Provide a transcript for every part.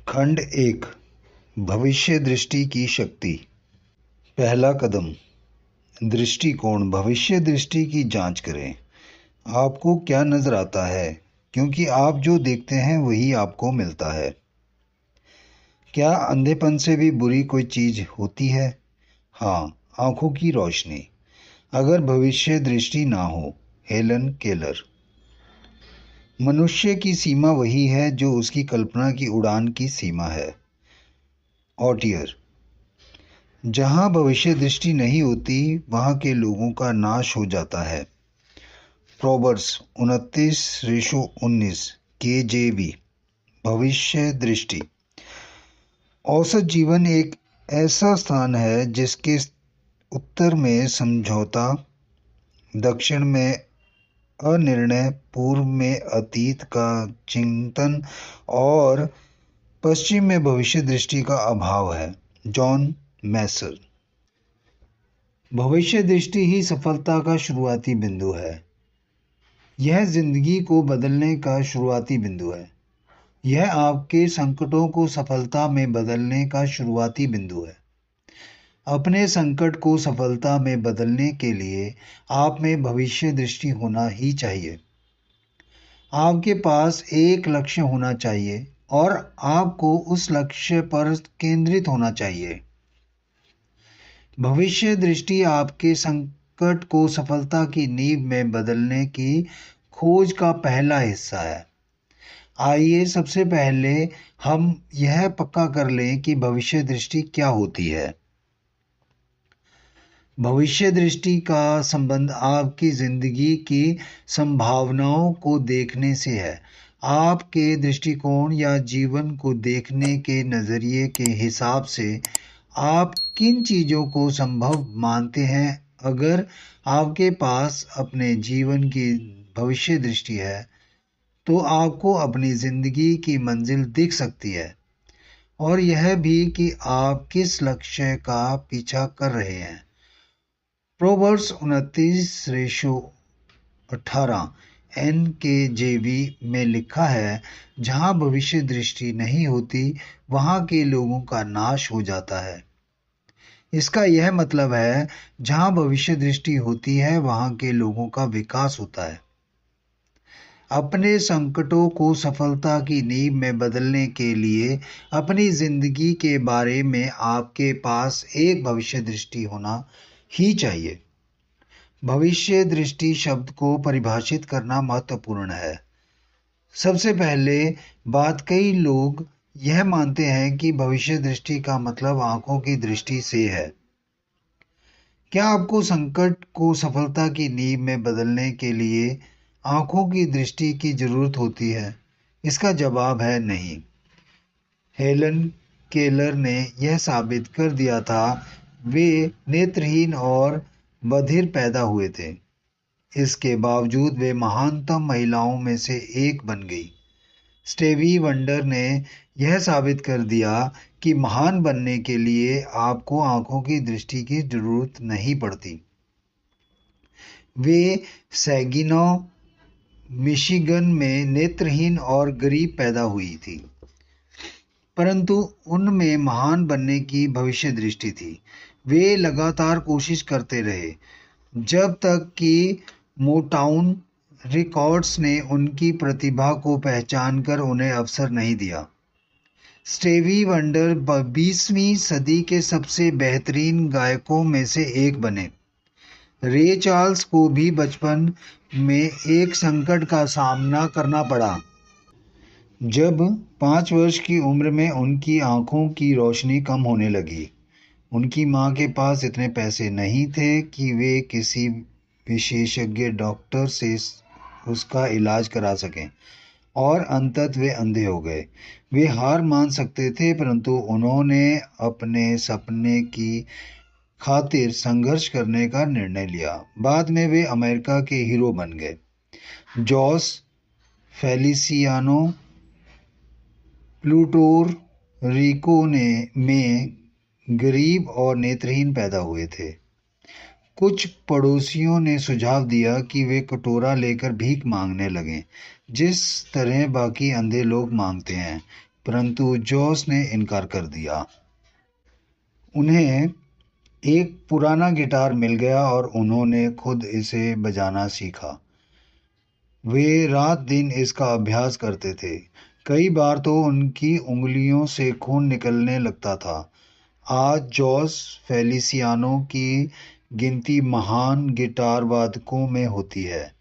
खंड 1 भविष्य दृष्टि की शक्ति। पहला कदम, दृष्टिकोण। भविष्य दृष्टि की जांच करें। आपको क्या नजर आता है, क्योंकि आप जो देखते हैं वही आपको मिलता है। क्या अंधेपन से भी बुरी कोई चीज होती है? हाँ, आंखों की रोशनी। अगर भविष्य दृष्टि ना हो। Helen Keller. मनुष्य की सीमा वही है जो उसकी कल्पना की उड़ान की सीमा है। ऑटियर। जहाँ भविष्य दृष्टि नहीं होती वहाँ के लोगों का नाश हो जाता है। Proverbs 29:19 KJV। भविष्य दृष्टि। औसत जीवन एक ऐसा स्थान है जिसके उत्तर में समझौता, दक्षिण में अनिर्णय, पूर्व में अतीत का चिंतन और पश्चिम में भविष्य दृष्टि का अभाव है। जॉन मैसर। भविष्य दृष्टि ही सफलता का शुरुआती बिंदु है। यह जिंदगी को बदलने का शुरुआती बिंदु है। यह आपके संकटों को सफलता में बदलने का शुरुआती बिंदु है। अपने संकट को सफलता में बदलने के लिए आप में भविष्य दृष्टि होना ही चाहिए। आपके पास एक लक्ष्य होना चाहिए और आपको उस लक्ष्य पर केंद्रित होना चाहिए। भविष्य दृष्टि आपके संकट को सफलता की नींव में बदलने की खोज का पहला हिस्सा है। आइए सबसे पहले हम यह पक्का कर लें कि भविष्य दृष्टि क्या होती है। भविष्य दृष्टि का संबंध आपकी जिंदगी की संभावनाओं को देखने से है। आपके दृष्टिकोण या जीवन को देखने के नजरिए के हिसाब से आप किन चीजों को संभव मानते हैं। अगर आपके पास अपने जीवन की भविष्य दृष्टि है तो आपको अपनी जिंदगी की मंजिल दिख सकती है और यह भी कि आप किस लक्ष्य का पीछा कर रहे हैं। प्रोवर्ब्स 29:18 NKJV में लिखा है, जहां भविष्य दृष्टि नहीं होती वहां के लोगों का नाश हो जाता है। इसका यह मतलब है, जहां भविष्य दृष्टि होती है वहां के लोगों का विकास होता है। अपने संकटों को सफलता की नींव में बदलने के लिए अपनी जिंदगी के बारे में आपके पास एक भविष्य दृष्टि होना ही चाहिए। भविष्य दृष्टि शब्द को परिभाषित करना महत्वपूर्ण है। सबसे पहले बात, कई लोग यह मानते हैं कि भविष्य दृष्टि का मतलब आंखों की दृष्टि से है। क्या आपको संकट को सफलता की नींव में बदलने के लिए आंखों की दृष्टि की जरूरत होती है? इसका जवाब है नहीं। हेलन केलर ने यह साबित कर दिया था। वे नेत्रहीन और बधिर पैदा हुए थे। इसके बावजूद वे महानतम महिलाओं में से एक बन गई। स्टीवी वंडर ने यह साबित कर दिया कि महान बनने के लिए आपको आंखों की दृष्टि की जरूरत नहीं पड़ती। वे सैगिनो मिशिगन में नेत्रहीन और गरीब पैदा हुई थी, परंतु उनमें महान बनने की भविष्य दृष्टि थी। वे लगातार कोशिश करते रहे जब तक कि मोटाउन रिकॉर्ड्स ने उनकी प्रतिभा को पहचानकर उन्हें अवसर नहीं दिया। स्टीवी वंडर 20वीं सदी के सबसे बेहतरीन गायकों में से एक बने। रे चार्ल्स को भी बचपन में एक संकट का सामना करना पड़ा। जब 5 वर्ष की उम्र में उनकी आंखों की रोशनी कम होने लगी। उनकी मां के पास इतने पैसे नहीं थे कि वे किसी विशेषज्ञ डॉक्टर से उसका इलाज करा सकें और अंततः वे अंधे हो गए। वे हार मान सकते थे, परंतु उन्होंने अपने सपने की खातिर संघर्ष करने का निर्णय लिया। बाद में वे अमेरिका के हीरो बन गए। जॉस फेलिसियानो प्लूटोर रिको में गरीब और नेत्रहीन पैदा हुए थे। कुछ पड़ोसियों ने सुझाव दिया कि वे कटोरा लेकर भीख मांगने लगें, जिस तरह बाकी अंधे लोग मांगते हैं। परंतु जॉस ने इनकार कर दिया। उन्हें एक पुराना गिटार मिल गया और उन्होंने खुद इसे बजाना सीखा। वे रात दिन इसका अभ्यास करते थे। कई बार तो उनकी उंगलियों से खून निकलने लगता था। आज जॉस फेलिसियानो की गिनती महान गिटार वादकों में होती है।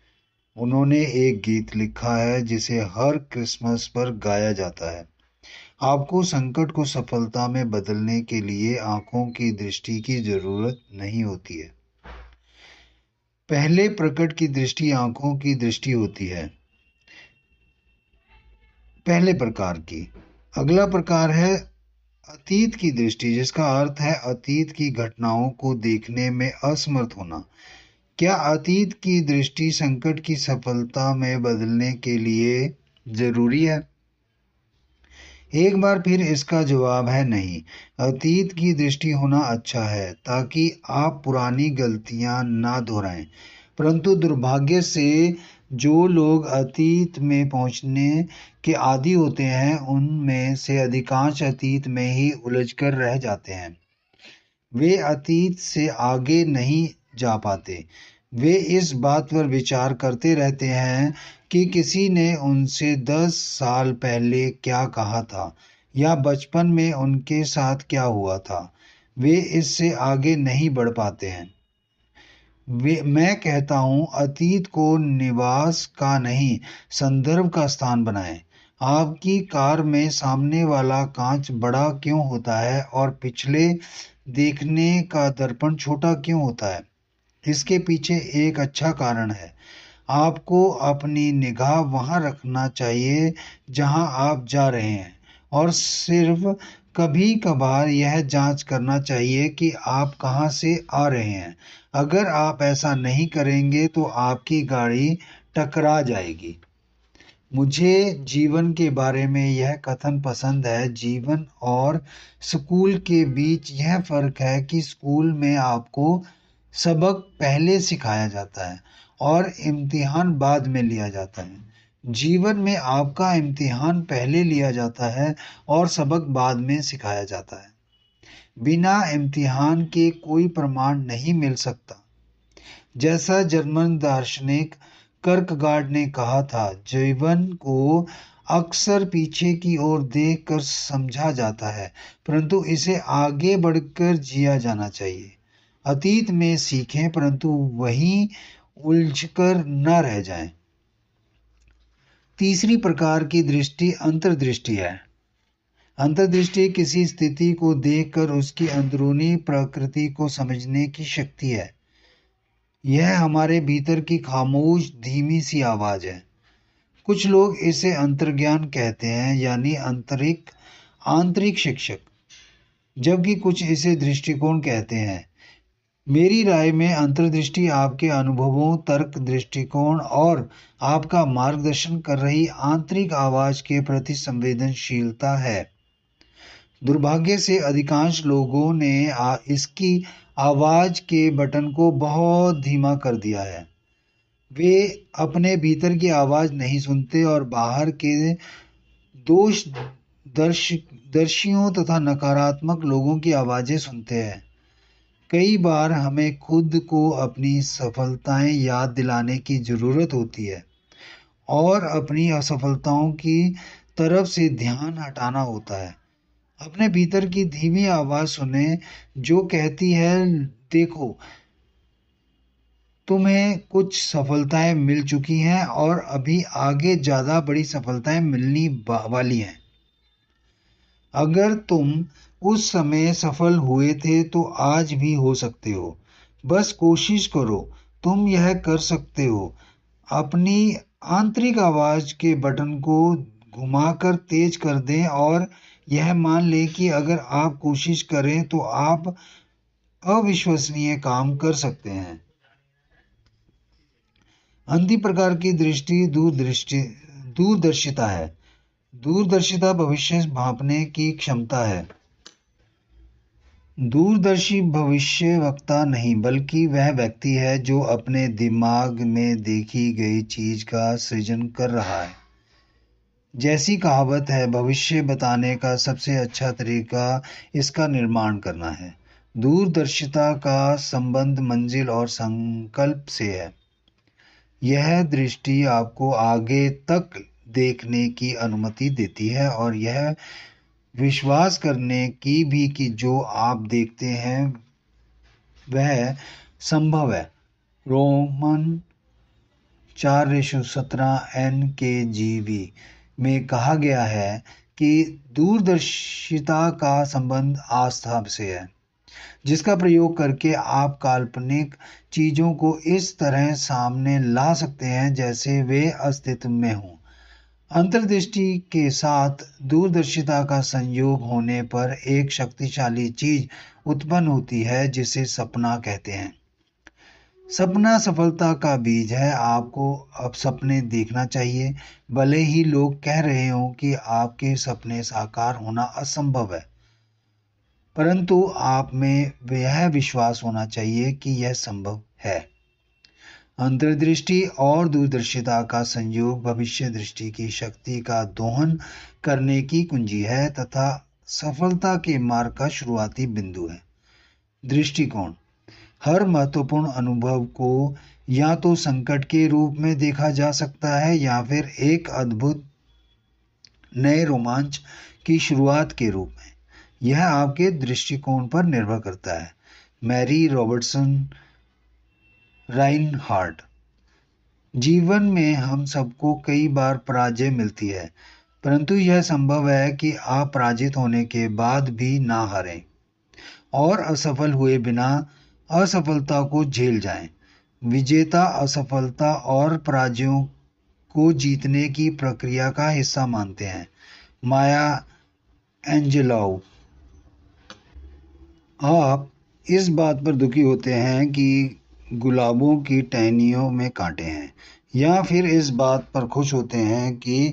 उन्होंने एक गीत लिखा है जिसे हर क्रिसमस पर गाया जाता है। आपको संकट को सफलता में बदलने के लिए आंखों की दृष्टि की जरूरत नहीं होती है। पहले प्रकट की दृष्टि आंखों की दृष्टि होती है, पहले प्रकार की। अगला प्रकार है अतीत की दृष्टि, जिसका अर्थ है अतीत की घटनाओं को देखने में असमर्थ होना। क्या अतीत की दृष्टि संकट की सफलता में बदलने के लिए जरूरी है? एक बार फिर इसका जवाब है नहीं। अतीत की दृष्टि होना अच्छा है ताकि आप पुरानी गलतियां ना दोहराएं। परंतु दुर्भाग्य से जो लोग अतीत में पहुंचने के आदी होते हैं, उनमें से अधिकांश अतीत में ही उलझकर रह जाते हैं। वे अतीत से आगे नहीं जा पाते। वे इस बात पर विचार करते रहते हैं कि किसी ने उनसे 10 साल पहले क्या कहा था या बचपन में उनके साथ क्या हुआ था। वे इससे आगे नहीं बढ़ पाते हैं। मैं कहता हूं, अतीत को निवास का नहीं, संदर्भ का स्थान बनाएं। आपकी कार में सामने वाला कांच बड़ा क्यों होता है और पिछले देखने का दर्पण छोटा क्यों होता है? इसके पीछे एक अच्छा कारण है। आपको अपनी निगाह वहां रखना चाहिए जहां आप जा रहे हैं, और सिर्फ कभी कभार यह जांच करना चाहिए कि आप कहां से आ रहे हैं। अगर आप ऐसा नहीं करेंगे तो आपकी गाड़ी टकरा जाएगी। मुझे जीवन के बारे में यह कथन पसंद है, जीवन और स्कूल के बीच यह फर्क है कि स्कूल में आपको सबक पहले सिखाया जाता है और इम्तिहान बाद में लिया जाता है। जीवन में आपका इम्तिहान पहले लिया जाता है और सबक बाद में सिखाया जाता है। बिना इम्तिहान के कोई प्रमाण नहीं मिल सकता। जैसा जर्मन दार्शनिक कर्कगार्ड ने कहा था, जीवन को अक्सर पीछे की ओर देखकर समझा जाता है, परंतु इसे आगे बढ़कर जिया जाना चाहिए। अतीत में सीखें, परंतु वहीं उलझकर न रह जाएं। तीसरी प्रकार की दृष्टि अंतर्दृष्टि है। अंतर्दृष्टि किसी स्थिति को देखकर उसकी अंदरूनी प्रकृति को समझने की शक्ति है। यह हमारे भीतर की खामोश धीमी सी आवाज है। कुछ लोग इसे अंतर्ज्ञान कहते हैं, यानी आंतरिक शिक्षक, जबकि कुछ इसे दृष्टिकोण कहते हैं। मेरी राय में अंतर्दृष्टि आपके अनुभवों, तर्क, दृष्टिकोण और आपका मार्गदर्शन कर रही आंतरिक आवाज के प्रति संवेदनशीलता है। दुर्भाग्य से अधिकांश लोगों ने इसकी आवाज के बटन को बहुत धीमा कर दिया है। वे अपने भीतर की आवाज नहीं सुनते और बाहर के दोष दर्शियों तथा नकारात्मक लोगों की आवाजें सुनते हैं। कई बार हमें खुद को अपनी सफलताएं याद दिलाने की जरूरत होती है और अपनी असफलताओं की तरफ से ध्यान हटाना होता है। अपने भीतर की धीमी आवाज सुने जो कहती है, देखो, तुम्हें कुछ सफलताएं मिल चुकी हैं और अभी आगे ज्यादा बड़ी सफलताएं मिलनी वाली हैं। अगर तुम उस समय सफल हुए थे तो आज भी हो सकते हो। बस कोशिश करो, तुम यह कर सकते हो। अपनी आंतरिक आवाज के बटन को घुमाकर तेज कर दें और यह मान लें कि अगर आप कोशिश करें तो आप अविश्वसनीय काम कर सकते हैं। अंधी प्रकार की दृष्टि दूरदर्शिता है। दूरदर्शिता भविष्य भांपने की क्षमता है। दूरदर्शी भविष्य वक्ता नहीं, बल्कि वह व्यक्ति है जो अपने दिमाग में देखी गई चीज का सृजन कर रहा है। जैसी कहावत है, भविष्य बताने का सबसे अच्छा तरीका इसका निर्माण करना है। दूरदर्शिता का संबंध मंजिल और संकल्प से है। यह दृष्टि आपको आगे तक देखने की अनुमति देती है और यह विश्वास करने की भी कि जो आप देखते हैं वह संभव है। रोमन 4:17 NKJV में कहा गया है कि दूरदर्शिता का संबंध आस्था से है, जिसका प्रयोग करके आप काल्पनिक चीजों को इस तरह सामने ला सकते हैं जैसे वे अस्तित्व में हों। अंतर्दृष्टि के साथ दूरदर्शिता का संयोग होने पर एक शक्तिशाली चीज उत्पन्न होती है जिसे सपना कहते हैं। सपना सफलता का बीज है। आपको अब सपने देखना चाहिए, भले ही लोग कह रहे हों कि आपके सपने साकार होना असंभव है, परंतु आप में यह विश्वास होना चाहिए कि यह संभव है। अंतर्दृष्टि और दूरदर्शिता का संयोग भविष्य दृष्टि की शक्ति का दोहन करने की कुंजी है तथा सफलता के मार्ग का शुरुआती बिंदु है। दृष्टिकोण हर महत्वपूर्ण अनुभव को या तो संकट के रूप में देखा जा सकता है या फिर एक अद्भुत नए रोमांच की शुरुआत के रूप में। यह आपके दृष्टिकोण पर निर्भर करता है। Mary Robertson Rinehart. जीवन में हम सबको कई बार पराजय मिलती है, परंतु यह संभव है कि आप पराजित होने के बाद भी ना हारें और असफल हुए बिना असफलता को झेल जाएं। विजेता असफलता और पराजयों को जीतने की प्रक्रिया का हिस्सा मानते हैं। माया एंजेलोव। आप इस बात पर दुखी होते हैं कि गुलाबों की टहनियों में कांटे हैं, या फिर इस बात पर खुश होते हैं कि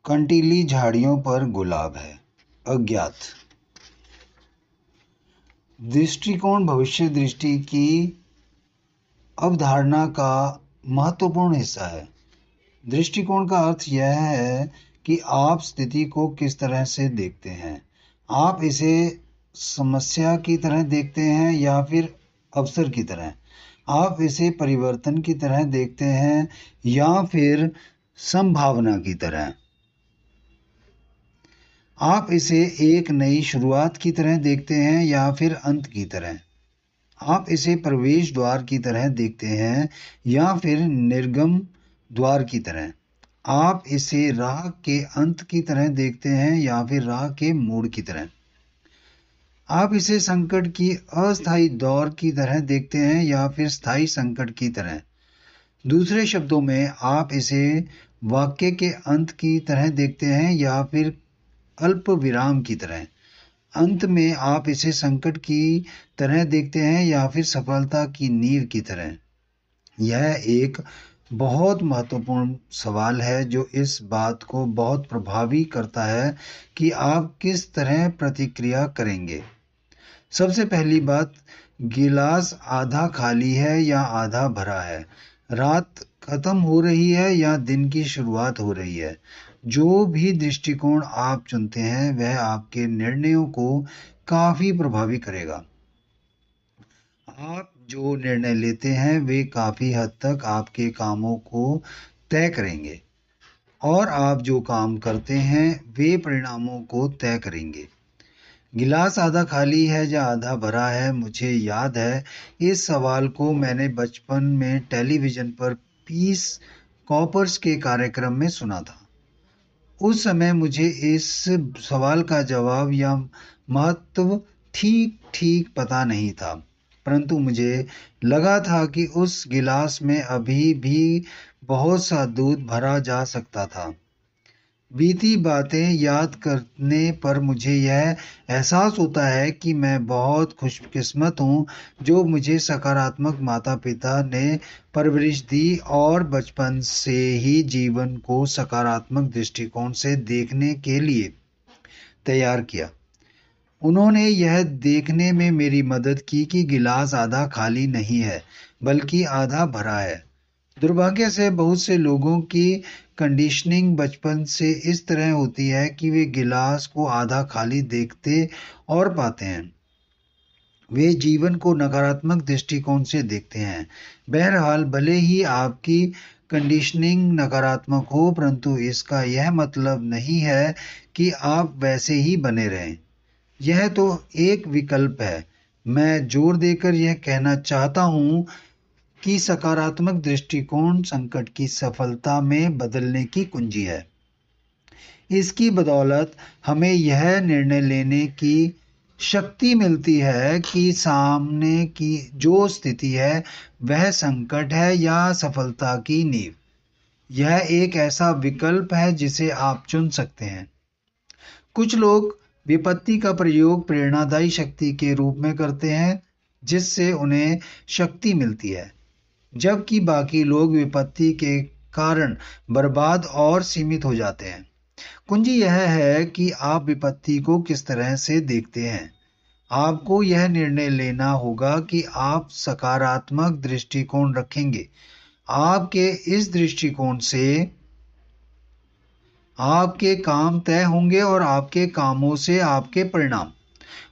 कंटीली झाड़ियों पर गुलाब है। अज्ञात। दृष्टिकोण भविष्य दृष्टि की अवधारणा का महत्वपूर्ण हिस्सा है। दृष्टिकोण का अर्थ यह है कि आप स्थिति को किस तरह से देखते हैं। आप इसे समस्या की तरह देखते हैं या फिर अवसर की तरह। आप इसे परिवर्तन की तरह देखते हैं या फिर संभावना की तरह। आप इसे एक नई शुरुआत की तरह देखते हैं या फिर अंत की तरह। आप इसे प्रवेश द्वार की तरह देखते हैं या फिर निर्गम द्वार की तरह। आप इसे राह के अंत की तरह देखते हैं या फिर राह के मोड़ की तरह। आप इसे संकट की अस्थायी दौर की तरह देखते हैं या फिर स्थायी संकट की तरह। दूसरे शब्दों में, आप इसे वाक्य के अंत की तरह देखते हैं या फिर अल्प विराम की तरह। अंत में आप इसे संकट की तरह देखते हैं या फिर सफलता की नींव की तरह। यह एक बहुत महत्वपूर्ण सवाल है जो इस बात को बहुत प्रभावी करता है कि आप किस तरह प्रतिक्रिया करेंगे। सबसे पहली बात, गिलास आधा खाली है या आधा भरा है। रात खत्म हो रही है या दिन की शुरुआत हो रही है। जो भी दृष्टिकोण आप चुनते हैं वह आपके निर्णयों को काफी प्रभावी करेगा। आप जो निर्णय लेते हैं वे काफी हद तक आपके कामों को तय करेंगे और आप जो काम करते हैं वे परिणामों को तय करेंगे। गिलास आधा खाली है या आधा भरा है। मुझे याद है, इस सवाल को मैंने बचपन में टेलीविजन पर पीस कॉपर्स के कार्यक्रम में सुना था। उस समय मुझे इस सवाल का जवाब या महत्व ठीक ठीक पता नहीं था, परंतु मुझे लगा था कि उस गिलास में अभी भी बहुत सा दूध भरा जा सकता था। बीती बातें याद करने पर मुझे यह एहसास होता है कि मैं बहुत खुशकिस्मत हूँ जो मुझे सकारात्मक माता पिता ने परवरिश दी और बचपन से ही जीवन को सकारात्मक दृष्टिकोण से देखने के लिए तैयार किया। उन्होंने यह देखने में मेरी मदद की कि गिलास आधा खाली नहीं है बल्कि आधा भरा है। दुर्भाग्य से बहुत से लोगों की कंडीशनिंग बचपन से इस तरह होती है कि वे गिलास को आधा खाली देखते और पाते हैं। वे जीवन को नकारात्मक दृष्टिकोण से देखते हैं। बहरहाल, भले ही आपकी कंडीशनिंग नकारात्मक हो, परंतु इसका यह मतलब नहीं है कि आप वैसे ही बने रहें। यह तो एक विकल्प है। मैं जोर देकर यह कहना चाहता हूँ कि सकारात्मक दृष्टिकोण संकट की सफलता में बदलने की कुंजी है। इसकी बदौलत हमें यह निर्णय लेने की शक्ति मिलती है कि सामने की जो स्थिति है वह संकट है या सफलता की नींव। यह एक ऐसा विकल्प है जिसे आप चुन सकते हैं। कुछ लोग विपत्ति का प्रयोग प्रेरणादायी शक्ति के रूप में करते हैं, जिससे उन्हें शक्ति मिलती है, जबकि बाकी लोग विपत्ति के कारण बर्बाद और सीमित हो जाते हैं। कुंजी यह है कि आप विपत्ति को किस तरह से देखते हैं। आपको यह निर्णय लेना होगा कि आप सकारात्मक दृष्टिकोण रखेंगे। आपके इस दृष्टिकोण से आपके काम तय होंगे और आपके कामों से आपके परिणाम।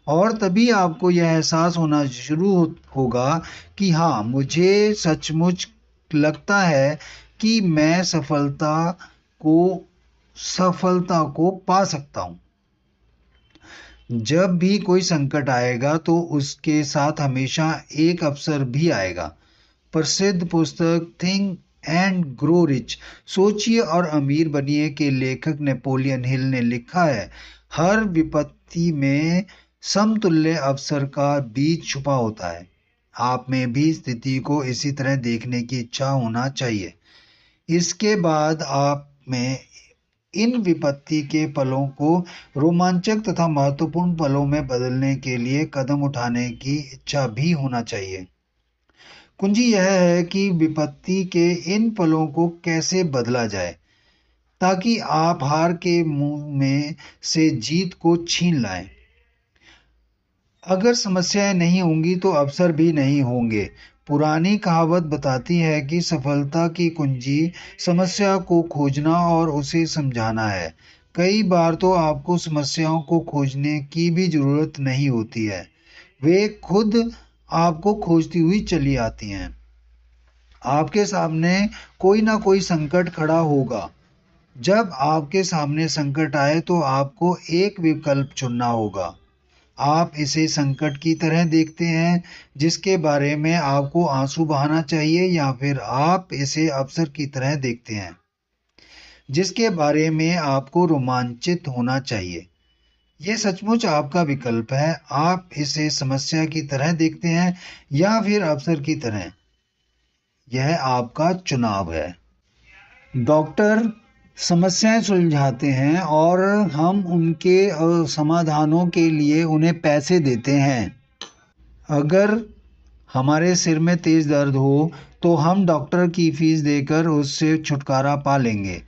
और तभी आपको यह एहसास होना शुरू होगा कि हाँ, मुझे सचमुच लगता है कि मैं को सफलता को पा सकता हूँ। जब भी कोई संकट आएगा तो उसके साथ हमेशा एक अवसर भी आएगा। प्रसिद्ध पुस्तक थिंक एंड ग्रो रिच, सोचिए और अमीर बनिए के लेखक नेपोलियन हिल ने लिखा है, हर विपत्ति में समतुल्य अवसर का बीज छुपा होता है। आप में भी स्थिति को इसी तरह देखने की इच्छा होना चाहिए। इसके बाद आप में इन विपत्ति के पलों को रोमांचक तथा महत्वपूर्ण पलों में बदलने के लिए कदम उठाने की इच्छा भी होना चाहिए। कुंजी यह है कि विपत्ति के इन पलों को कैसे बदला जाए ताकि आप हार के मुंह में से जीत को छीन लाएं। अगर समस्याएं नहीं होंगी तो अवसर भी नहीं होंगे। पुरानी कहावत बताती है कि सफलता की कुंजी समस्या को खोजना और उसे समझाना है। कई बार तो आपको समस्याओं को खोजने की भी जरूरत नहीं होती है, वे खुद आपको खोजती हुई चली आती हैं। आपके सामने कोई ना कोई संकट खड़ा होगा। जब आपके सामने संकट आए तो आपको एक विकल्प चुनना होगा। आप इसे संकट की तरह देखते हैं जिसके बारे में आपको आंसू बहाना चाहिए, या फिर आप इसे अवसर की तरह देखते हैं जिसके बारे में आपको रोमांचित होना चाहिए। यह सचमुच आपका विकल्प है। आप इसे समस्या की तरह देखते हैं या फिर अवसर की तरह, यह आपका चुनाव है। डॉक्टर समस्याएं सुलझाते हैं और हम उनके समाधानों के लिए उन्हें पैसे देते हैं। अगर हमारे सिर में तेज दर्द हो तो हम डॉक्टर की फीस देकर उससे छुटकारा पा लेंगे।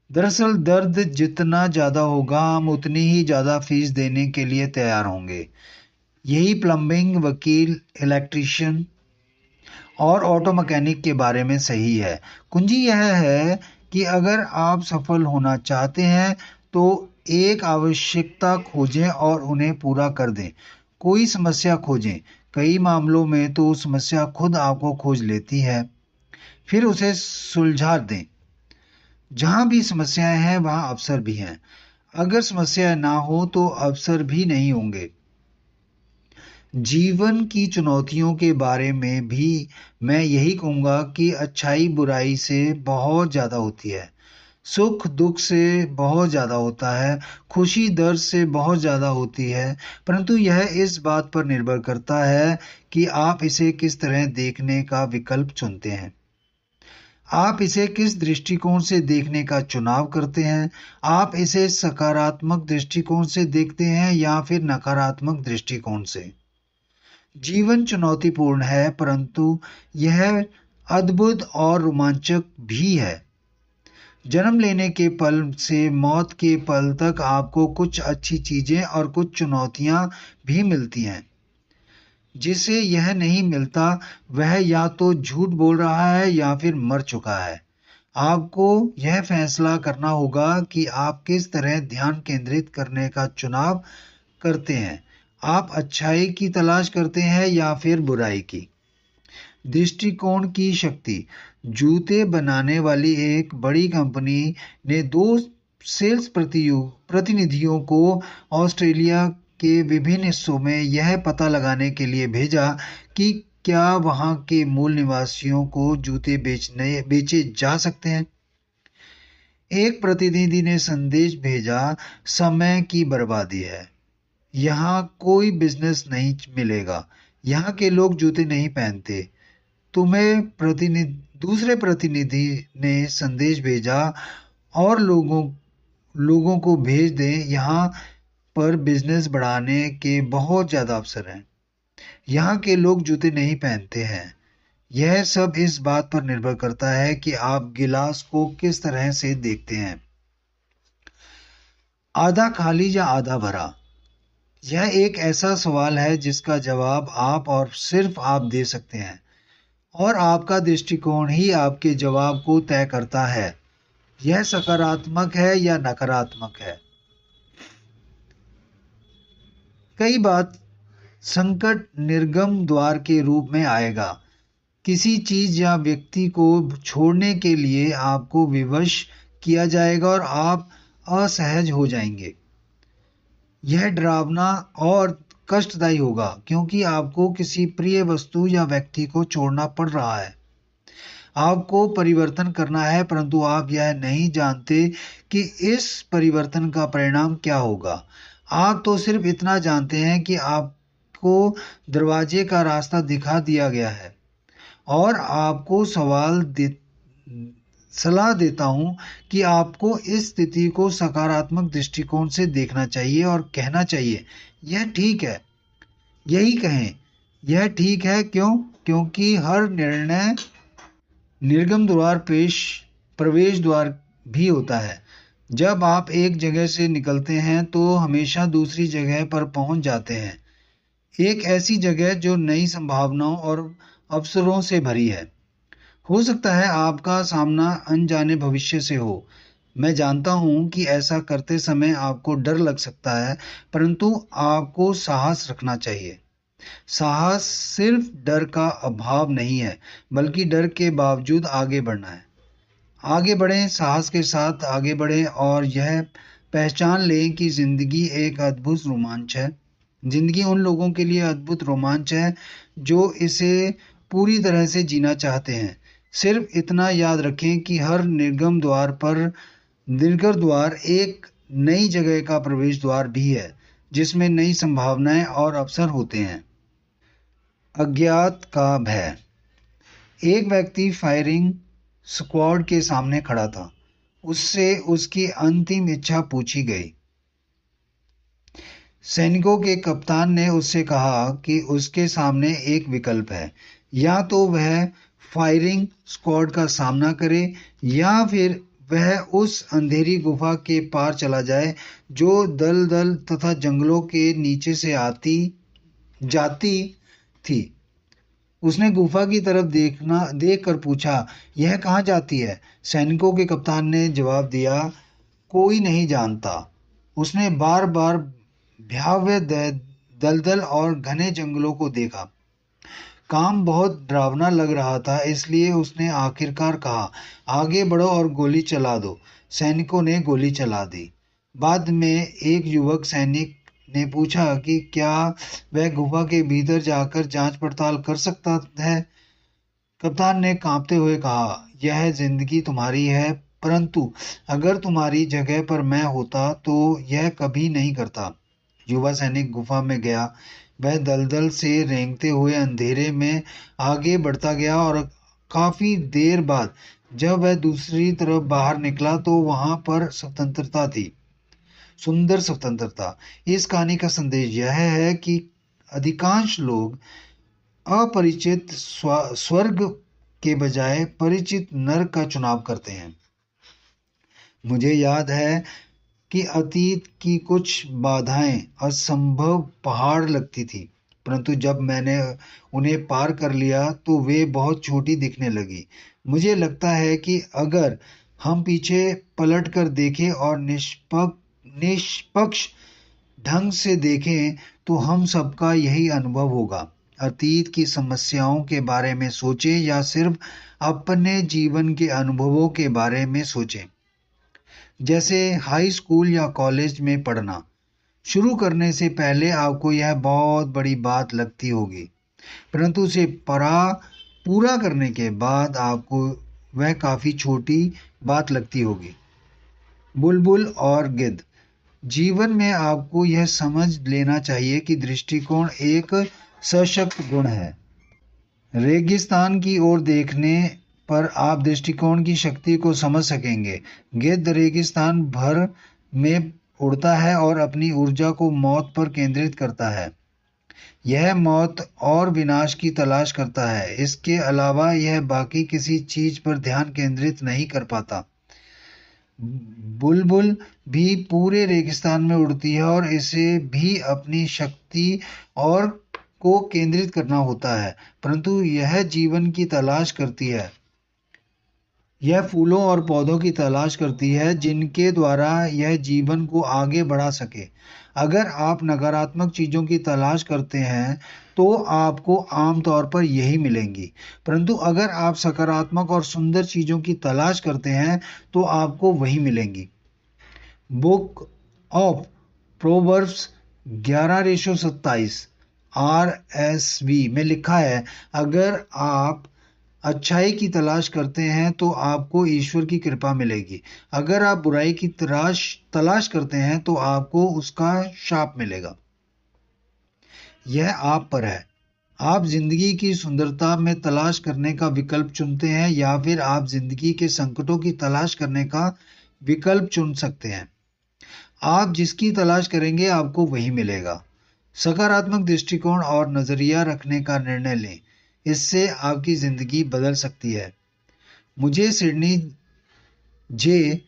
दरअसल दर्द जितना ज़्यादा होगा, हम उतनी ही ज़्यादा फीस देने के लिए तैयार होंगे। यही प्लम्बिंग, वकील, इलेक्ट्रीशियन और ऑटो मैकेनिक के बारे में सही है। कुंजी यह है कि अगर आप सफल होना चाहते हैं तो एक आवश्यकता खोजें और उन्हें पूरा कर दें। कोई समस्या खोजें। कई मामलों में तो समस्या खुद आपको खोज लेती है, फिर उसे सुलझा दें। जहां भी समस्याएं हैं वहां अवसर भी हैं। अगर समस्याएं ना हो तो अवसर भी नहीं होंगे। जीवन की चुनौतियों के बारे में भी मैं यही कहूँगा कि अच्छाई बुराई से बहुत ज़्यादा होती है, सुख दुख से बहुत ज़्यादा होता है, खुशी दर्द से बहुत ज़्यादा होती है। परंतु यह इस बात पर निर्भर करता है कि आप इसे किस तरह देखने का विकल्प चुनते हैं। आप इसे किस दृष्टिकोण से देखने का चुनाव करते हैं। आप इसे सकारात्मक दृष्टिकोण से देखते हैं या फिर नकारात्मक दृष्टिकोण से। जीवन चुनौतीपूर्ण है, परंतु यह अद्भुत और रोमांचक भी है। जन्म लेने के पल से मौत के पल तक आपको कुछ अच्छी चीजें और कुछ चुनौतियां भी मिलती हैं। जिसे यह नहीं मिलता वह या तो झूठ बोल रहा है या फिर मर चुका है। आपको यह फैसला करना होगा कि आप किस तरह ध्यान केंद्रित करने का चुनाव करते हैं। आप अच्छाई की तलाश करते हैं या फिर बुराई की? दृष्टिकोण की शक्ति। जूते बनाने वाली एक बड़ी कंपनी ने दो सेल्स प्रतिनिधियों को ऑस्ट्रेलिया के विभिन्न हिस्सों में यह पता लगाने के लिए भेजा कि क्या वहां के मूल निवासियों को जूते बेचे जा सकते हैं। एक प्रतिनिधि ने संदेश भेजा, समय की बर्बादी है, यहाँ कोई बिजनेस नहीं मिलेगा, यहाँ के लोग जूते नहीं पहनते। तुम्हें प्रतिनिधि दूसरे प्रतिनिधि ने संदेश भेजा, और लोगों को भेज दें, यहाँ पर बिजनेस बढ़ाने के बहुत ज़्यादा अवसर हैं, यहाँ के लोग जूते नहीं पहनते हैं। यह सब इस बात पर निर्भर करता है कि आप गिलास को किस तरह से देखते हैं, आधा खाली या आधा भरा। यह एक ऐसा सवाल है जिसका जवाब आप और सिर्फ आप दे सकते हैं, और आपका दृष्टिकोण ही आपके जवाब को तय करता है। यह सकारात्मक है या नकारात्मक है। कई बार संकट निर्गम द्वार के रूप में आएगा। किसी चीज या व्यक्ति को छोड़ने के लिए आपको विवश किया जाएगा और आप असहज हो जाएंगे। यह डरावना और कष्टदायी होगा क्योंकि आपको किसी प्रिय वस्तु या व्यक्ति को छोड़ना पड़ रहा है। आपको परिवर्तन करना है, परंतु आप यह नहीं जानते कि इस परिवर्तन का परिणाम क्या होगा। आप तो सिर्फ इतना जानते हैं कि आपको दरवाजे का रास्ता दिखा दिया गया है, और आपको सलाह देता हूं कि आपको इस स्थिति को सकारात्मक दृष्टिकोण से देखना चाहिए और कहना चाहिए, यह ठीक है। यही कहें, यह ठीक है। क्यों? क्योंकि हर निर्णय निर्गम द्वार प्रवेश द्वार भी होता है। जब आप एक जगह से निकलते हैं तो हमेशा दूसरी जगह पर पहुंच जाते हैं, एक ऐसी जगह जो नई संभावनाओं और अवसरों से भरी है। हो सकता है आपका सामना अनजाने भविष्य से हो। मैं जानता हूं कि ऐसा करते समय आपको डर लग सकता है, परंतु आपको साहस रखना चाहिए। साहस सिर्फ डर का अभाव नहीं है, बल्कि डर के बावजूद आगे बढ़ना है। आगे बढ़ें, साहस के साथ आगे बढ़ें, और यह पहचान लें कि जिंदगी एक अद्भुत रोमांच है। जिंदगी उन लोगों के लिए अद्भुत रोमांच है जो इसे पूरी तरह से जीना चाहते हैं। सिर्फ इतना याद रखें कि हर निर्गम द्वार एक नई जगह का प्रवेश द्वार भी है, जिसमें नई संभावनाएं और अवसर होते हैं। अज्ञात का भय। एक व्यक्ति फायरिंग स्क्वाड के सामने खड़ा था। उससे उसकी अंतिम इच्छा पूछी गई। सैनिकों के कप्तान ने उससे कहा कि उसके सामने एक विकल्प है, या तो वह फायरिंग स्क्वाड का सामना करे, या फिर वह उस अंधेरी गुफा के पार चला जाए जो दलदल तथा जंगलों के नीचे से जाती थी। उसने गुफा की तरफ देखकर पूछा, यह कहाँ जाती है? सैनिकों के कप्तान ने जवाब दिया, कोई नहीं जानता। उसने बार बार भयावह दलदल और घने जंगलों को देखा। काम बहुत डरावना लग रहा था, इसलिए उसने आखिरकार कहा, आगे बढ़ो और गोली चला दो। सैनिकों ने गोली चला दी। बाद में एक युवक सैनिक ने पूछा कि क्या वह गुफा के भीतर जाकर जांच पड़ताल कर सकता है। कप्तान ने कांपते हुए कहा, यह जिंदगी तुम्हारी है, परंतु अगर तुम्हारी जगह पर मैं होता तो यह कभी नहीं करता। युवा सैनिक गुफा में गया। वह दलदल से रेंगते हुए अंधेरे में आगे बढ़ता गया, और काफी देर बाद जब वह दूसरी तरफ बाहर निकला तो वहां पर स्वतंत्रता थी, सुंदर स्वतंत्रता। इस कहानी का संदेश यह है कि अधिकांश लोग अपरिचित स्वर्ग के बजाय परिचित नर्क का चुनाव करते हैं। मुझे याद है कि अतीत की कुछ बाधाएं असंभव पहाड़ लगती थी, परंतु जब मैंने उन्हें पार कर लिया तो वे बहुत छोटी दिखने लगी। मुझे लगता है कि अगर हम पीछे पलट कर देखें और निष्पक्ष ढंग से देखें तो हम सबका यही अनुभव होगा। अतीत की समस्याओं के बारे में सोचें या सिर्फ अपने जीवन के अनुभवों के बारे में सोचें। जैसे हाई स्कूल या कॉलेज में पढ़ना शुरू करने से पहले आपको यह बहुत बड़ी बात लगती होगी, परंतु उसे पूरा करने के बाद आपको वह काफी छोटी बात लगती होगी। बुलबुल और गिद्ध। जीवन में आपको यह समझ लेना चाहिए कि दृष्टिकोण एक सशक्त गुण है। रेगिस्तान की ओर देखने पर आप दृष्टिकोण की शक्ति को समझ सकेंगे। गिद्ध रेगिस्तान भर में उड़ता है और अपनी ऊर्जा को मौत पर केंद्रित करता है। यह मौत और विनाश की तलाश करता है। इसके अलावा यह बाकी किसी चीज पर ध्यान केंद्रित नहीं कर पाता। बुलबुल भी पूरे रेगिस्तान में उड़ती है और इसे भी अपनी शक्ति और को केंद्रित करना होता है, परंतु यह जीवन की तलाश करती है। यह फूलों और पौधों की तलाश करती है जिनके द्वारा यह जीवन को आगे बढ़ा सके। अगर आप नकारात्मक चीजों की तलाश करते हैं तो आपको आमतौर पर यही मिलेंगी, परंतु अगर आप सकारात्मक और सुंदर चीजों की तलाश करते हैं तो आपको वही मिलेंगी। बुक ऑफ प्रोवर्ब्स 11:27 RSV में लिखा है, अगर आप अच्छाई की तलाश करते हैं तो आपको ईश्वर की कृपा मिलेगी। अगर आप बुराई की तलाश करते हैं तो आपको उसका शाप मिलेगा। यह आप पर है। आप जिंदगी की सुंदरता में तलाश करने का विकल्प चुनते हैं या फिर आप जिंदगी के संकटों की तलाश करने का विकल्प चुन सकते हैं। आप जिसकी तलाश करेंगे आपको वही मिलेगा। सकारात्मक दृष्टिकोण और नजरिया रखने का निर्णय लें, इससे आपकी जिंदगी बदल सकती है। मुझे सिडनी जे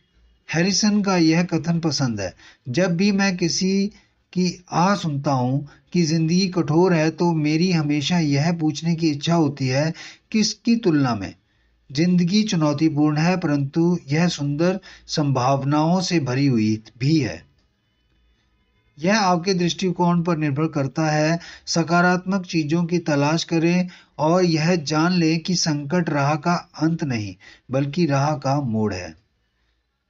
हैरिसन का यह कथन पसंद है, जब भी मैं किसी की सुनता हूँ कि जिंदगी कठोर है तो मेरी हमेशा यह पूछने की इच्छा होती है, किसकी तुलना में जिंदगी चुनौतीपूर्ण है, परंतु यह सुंदर संभावनाओं से भरी हुई भी है। यह आपके दृष्टिकोण पर निर्भर करता है। सकारात्मक चीजों की तलाश करें और यह जान लें कि संकट राह का अंत नहीं बल्कि राह का मोड़ है।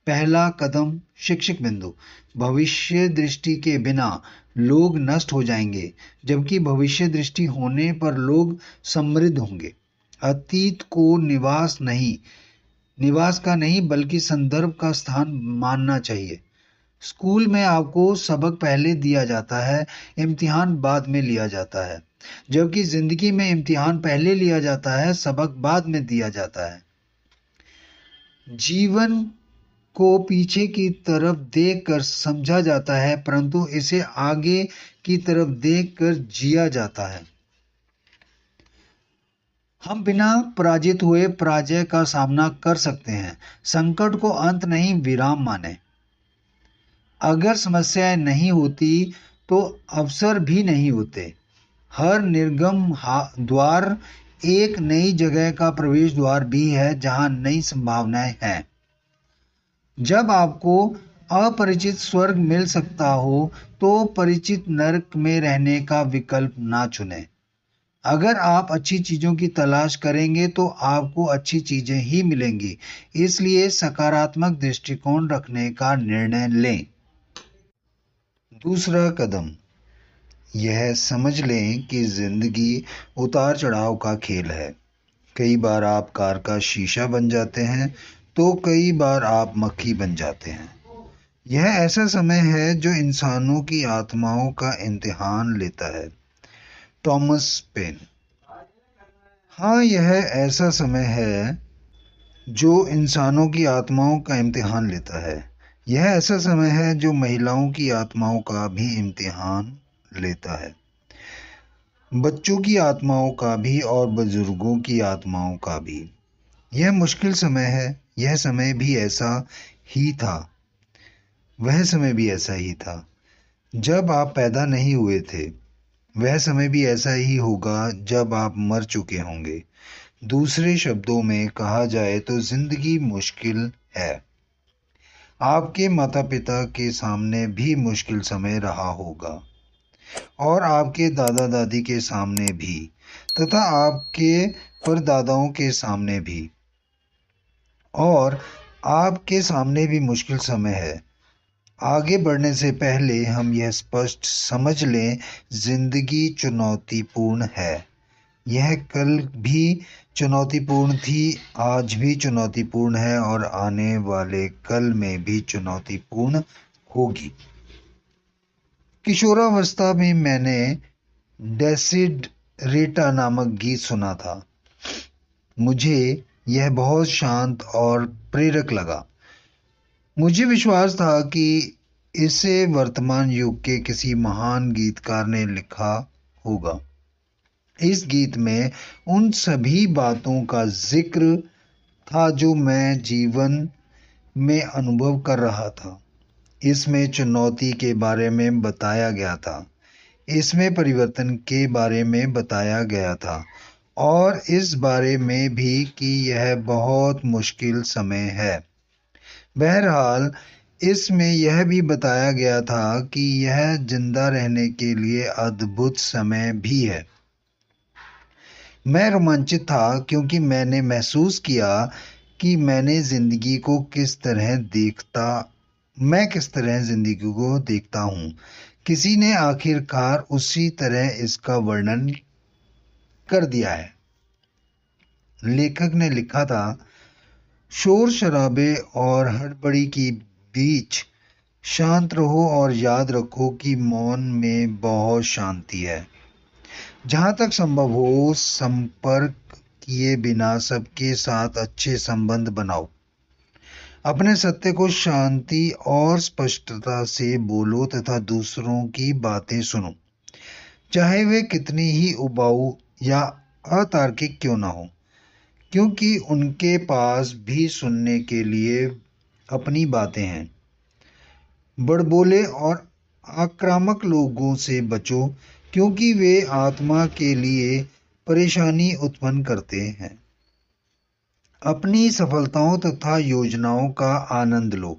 पहला कदम शिक्षक बिंदु। भविष्य दृष्टि के बिना लोग नष्ट हो जाएंगे, जबकि भविष्य दृष्टि होने पर लोग समृद्ध होंगे। अतीत को निवास का नहीं बल्कि संदर्भ का स्थान मानना चाहिए। स्कूल में आपको सबक पहले दिया जाता है, इम्तिहान बाद में लिया जाता है, जबकि जिंदगी में इम्तिहान पहले लिया जाता है, सबक बाद में दिया जाता है। जीवन को पीछे की तरफ देखकर समझा जाता है, परंतु इसे आगे की तरफ देखकर जिया जाता है। हम बिना पराजित हुए पराजय का सामना कर सकते हैं। संकट को अंत नहीं विराम माने। अगर समस्याएं नहीं होती तो अवसर भी नहीं होते। हर निर्गम द्वार एक नई जगह का प्रवेश द्वार भी है जहां नई संभावनाएं हैं। जब आपको अपरिचित स्वर्ग मिल सकता हो तो परिचित नरक में रहने का विकल्प ना चुनें। अगर आप अच्छी चीजों की तलाश करेंगे तो आपको अच्छी चीजें ही मिलेंगी, इसलिए सकारात्मक दृष्टिकोण रखने का निर्णय लें। दूसरा कदम, यह समझ लें कि जिंदगी उतार चढ़ाव का खेल है। कई बार आप कार का शीशा बन जाते हैं तो कई बार आप मक्खी बन जाते हैं। यह ऐसा समय है जो इंसानों की आत्माओं का इम्तिहान लेता है। Thomas Paine. हाँ, यह ऐसा समय है जो इंसानों की आत्माओं का इम्तिहान लेता है। यह ऐसा समय है जो महिलाओं की आत्माओं का भी इम्तिहान लेता है, बच्चों की आत्माओं का भी और बुजुर्गों की आत्माओं का भी। यह मुश्किल समय है। यह समय भी ऐसा ही था, वह समय भी ऐसा ही था जब आप पैदा नहीं हुए थे। वह समय भी ऐसा ही होगा जब आप मर चुके होंगे। दूसरे शब्दों में कहा जाए तो जिंदगी मुश्किल है। आपके माता पिता के सामने भी मुश्किल समय रहा होगा और आपके दादा दादी के सामने भी, तथा आपके परदादाओं के सामने भी, और आपके सामने भी मुश्किल समय है। आगे बढ़ने से पहले हम यह स्पष्ट समझ लें, जिंदगी चुनौतीपूर्ण है। यह कल भी चुनौतीपूर्ण थी, आज भी चुनौतीपूर्ण है और आने वाले कल में भी चुनौतीपूर्ण होगी। किशोरावस्था में मैंने डेसिडरेटा नामक गीत सुना था। मुझे यह बहुत शांत और प्रेरक लगा। मुझे विश्वास था कि इसे वर्तमान युग के किसी महान गीतकार ने लिखा होगा। इस गीत में उन सभी बातों का जिक्र था जो मैं जीवन में अनुभव कर रहा था। इसमें चुनौती के बारे में बताया गया था, इसमें परिवर्तन के बारे में बताया गया था, और इस बारे में भी कि यह बहुत मुश्किल समय है। बहरहाल, इसमें यह भी बताया गया था कि यह जिंदा रहने के लिए अद्भुत समय भी है। मैं रोमांचित था क्योंकि मैंने महसूस किया कि मैं किस तरह जिंदगी को देखता हूँ। किसी ने आखिरकार उसी तरह इसका वर्णन कर दिया है। लेखक ने लिखा था, शोर शराबे और हड़बड़ी के बीच शांत रहो और याद रखो कि मौन में बहुत शांति है। जहाँ तक संभव हो, संपर्क किए बिना सबके साथ अच्छे संबंध बनाओ। अपने सत्य को शांति और स्पष्टता से बोलो तथा दूसरों की बातें सुनो, चाहे वे कितनी ही उबाऊ या अतार्किक क्यों ना हो, क्योंकि उनके पास भी सुनने के लिए अपनी बातें हैं। बड़बोले और आक्रामक लोगों से बचो, क्योंकि वे आत्मा के लिए परेशानी उत्पन्न करते हैं। अपनी सफलताओं तथा योजनाओं का आनंद लो।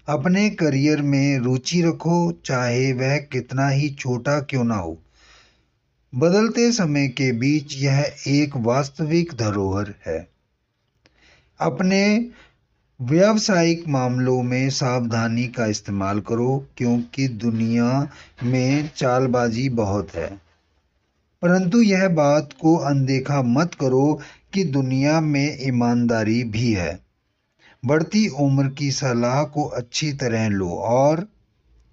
अपने करियर में रुचि रखो, चाहे वह कितना ही छोटा क्यों ना हो। बदलते समय के बीच यह एक वास्तविक धरोहर है। अपने व्यावसायिक मामलों में सावधानी का इस्तेमाल करो, क्योंकि दुनिया में चालबाजी बहुत है। परंतु यह बात को अनदेखा मत करो कि दुनिया में ईमानदारी भी है। बढ़ती उम्र की सलाह को अच्छी तरह लो और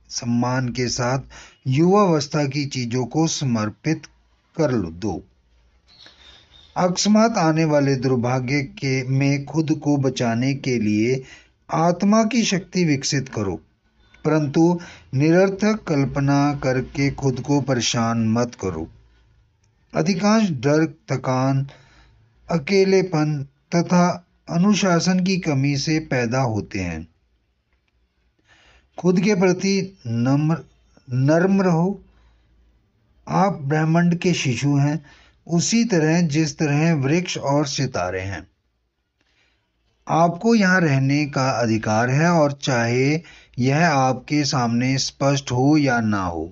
सम्मान के साथ युवावस्था की चीजों को समर्पित कर दो। अकस्मात आने वाले दुर्भाग्य में खुद को बचाने के लिए आत्मा की शक्ति विकसित करो, परंतु निरर्थक कल्पना करके खुद को परेशान मत करो। अधिकांश डर, थकान, अकेलेपन तथा अनुशासन की कमी से पैदा होते हैं। खुद के प्रति नर्म रहो। आप ब्रह्मांड के शिशु हैं, उसी तरह जिस तरह वृक्ष और सितारे हैं। आपको यहाँ रहने का अधिकार है, और चाहे यह आपके सामने स्पष्ट हो या ना हो,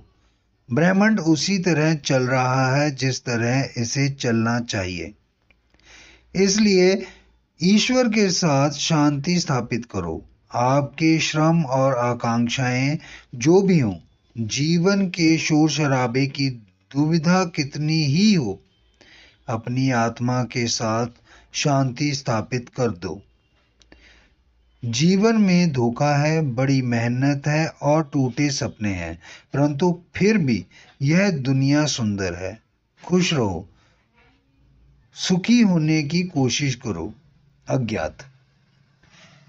ब्रह्मांड उसी तरह चल रहा है जिस तरह इसे चलना चाहिए। इसलिए ईश्वर के साथ शांति स्थापित करो। आपके श्रम और आकांक्षाएं जो भी हों, जीवन के शोर शराबे की दुविधा कितनी ही हो, अपनी आत्मा के साथ शांति स्थापित कर दो। जीवन में धोखा है, बड़ी मेहनत है और टूटे सपने हैं, परंतु फिर भी यह दुनिया सुंदर है। खुश रहो, सुखी होने की कोशिश करो। अज्ञात।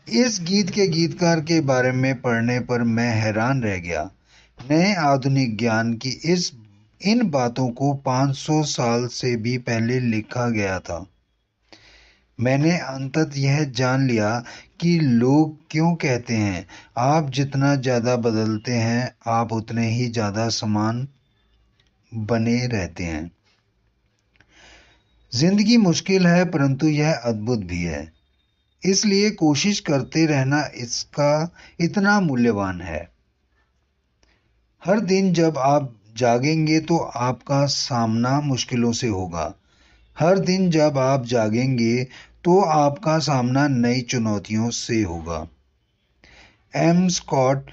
इस गीत के गीतकार के बारे में पढ़ने पर मैं हैरान रह गया। नए आधुनिक ज्ञान की इन बातों को 500 साल से भी पहले लिखा गया था। मैंने अंततः यह जान लिया कि लोग क्यों कहते हैं, आप जितना ज़्यादा बदलते हैं, आप उतने ही ज़्यादा समान बने रहते हैं। जिंदगी मुश्किल है परंतु यह अद्भुत भी है, इसलिए कोशिश करते रहना इसका इतना मूल्यवान है। हर दिन जब आप जागेंगे तो आपका सामना मुश्किलों से होगा। हर दिन जब आप जागेंगे तो आपका सामना नई चुनौतियों से होगा। एम स्कॉट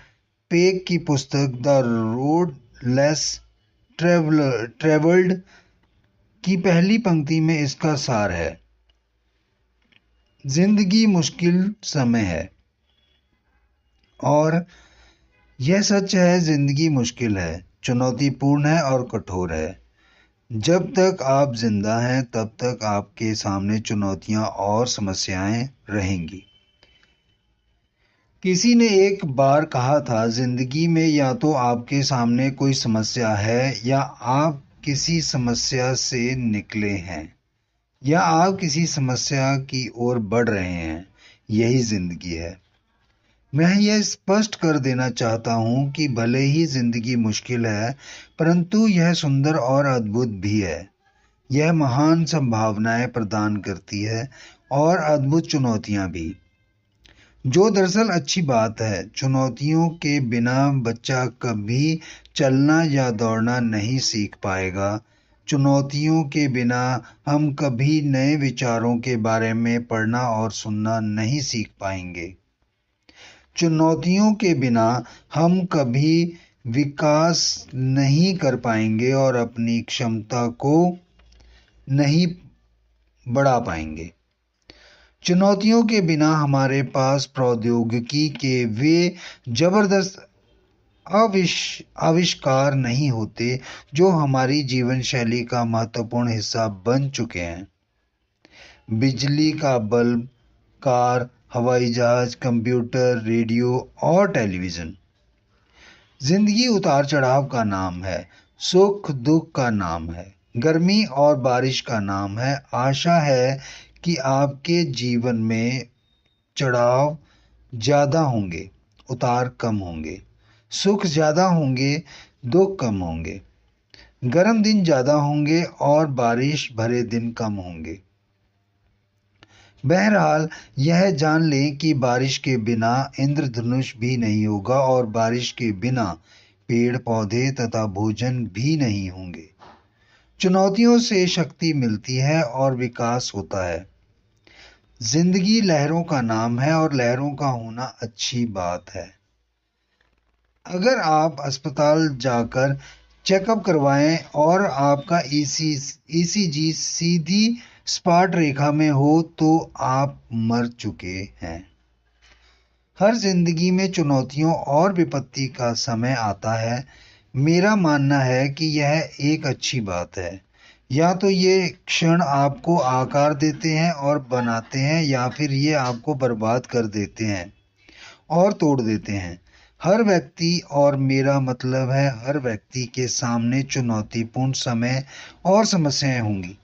पेक की पुस्तक द रोड लेस ट्रेवल्ड की पहली पंक्ति में इसका सार है। जिंदगी मुश्किल समय है, और यह सच है, जिंदगी मुश्किल है, चुनौतीपूर्ण है और कठोर है। जब तक आप जिंदा हैं तब तक आपके सामने चुनौतियां और समस्याएं रहेंगी। किसी ने एक बार कहा था, जिंदगी में या तो आपके सामने कोई समस्या है या आप किसी समस्या से निकले हैं, या आप किसी समस्या की ओर बढ़ रहे हैं। यही जिंदगी है। मैं यह स्पष्ट कर देना चाहता हूं कि भले ही जिंदगी मुश्किल है परंतु यह सुंदर और अद्भुत भी है। यह महान संभावनाएं प्रदान करती है और अद्भुत चुनौतियां भी, जो दरअसल अच्छी बात है। चुनौतियों के बिना बच्चा कभी चलना या दौड़ना नहीं सीख पाएगा। चुनौतियों के बिना हम कभी नए विचारों के बारे में पढ़ना और सुनना नहीं सीख पाएंगे। चुनौतियों के बिना हम कभी विकास नहीं कर पाएंगे और अपनी क्षमता को नहीं बढ़ा पाएंगे। चुनौतियों के बिना हमारे पास प्रौद्योगिकी के वे जबरदस्त आविष्कार नहीं होते जो हमारी जीवन शैली का महत्वपूर्ण हिस्सा बन चुके हैं। बिजली का बल्ब, कार, हवाई जहाज, कंप्यूटर, रेडियो और टेलीविज़न। जिंदगी उतार चढ़ाव का नाम है, सुख दुख का नाम है, गर्मी और बारिश का नाम है। आशा है कि आपके जीवन में चढ़ाव ज़्यादा होंगे, उतार कम होंगे, सुख ज़्यादा होंगे, दुख कम होंगे, गर्म दिन ज़्यादा होंगे और बारिश भरे दिन कम होंगे। बहरहाल यह जान लें कि बारिश के बिना इंद्रधनुष भी नहीं होगा और बारिश के बिना पेड़ पौधे तथा भोजन भी नहीं होंगे। चुनौतियों से शक्ति मिलती है और विकास होता है। जिंदगी लहरों का नाम है और लहरों का होना अच्छी बात है। अगर आप अस्पताल जाकर चेकअप करवाएं और आपका ईसीजी सीधी सपाट रेखा में हो तो आप मर चुके हैं। हर जिंदगी में चुनौतियों और विपत्ति का समय आता है। मेरा मानना है कि यह एक अच्छी बात है। या तो ये क्षण आपको आकार देते हैं और बनाते हैं, या फिर ये आपको बर्बाद कर देते हैं और तोड़ देते हैं। हर व्यक्ति, और मेरा मतलब है हर व्यक्ति के सामने चुनौतीपूर्ण समय और समस्याएं होंगी।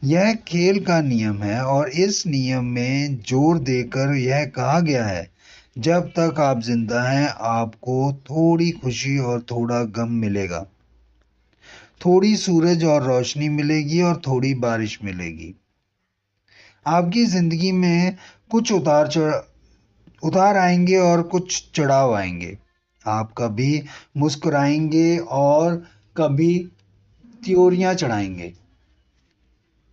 यह खेल का नियम है और इस नियम में जोर देकर यह कहा गया है, जब तक आप जिंदा हैं आपको थोड़ी खुशी और थोड़ा गम मिलेगा, थोड़ी सूरज और रोशनी मिलेगी और थोड़ी बारिश मिलेगी। आपकी जिंदगी में कुछ उतार आएंगे और कुछ चढ़ाव आएंगे। आप कभी मुस्कुराएंगे और कभी त्योरियां चढ़ाएंगे।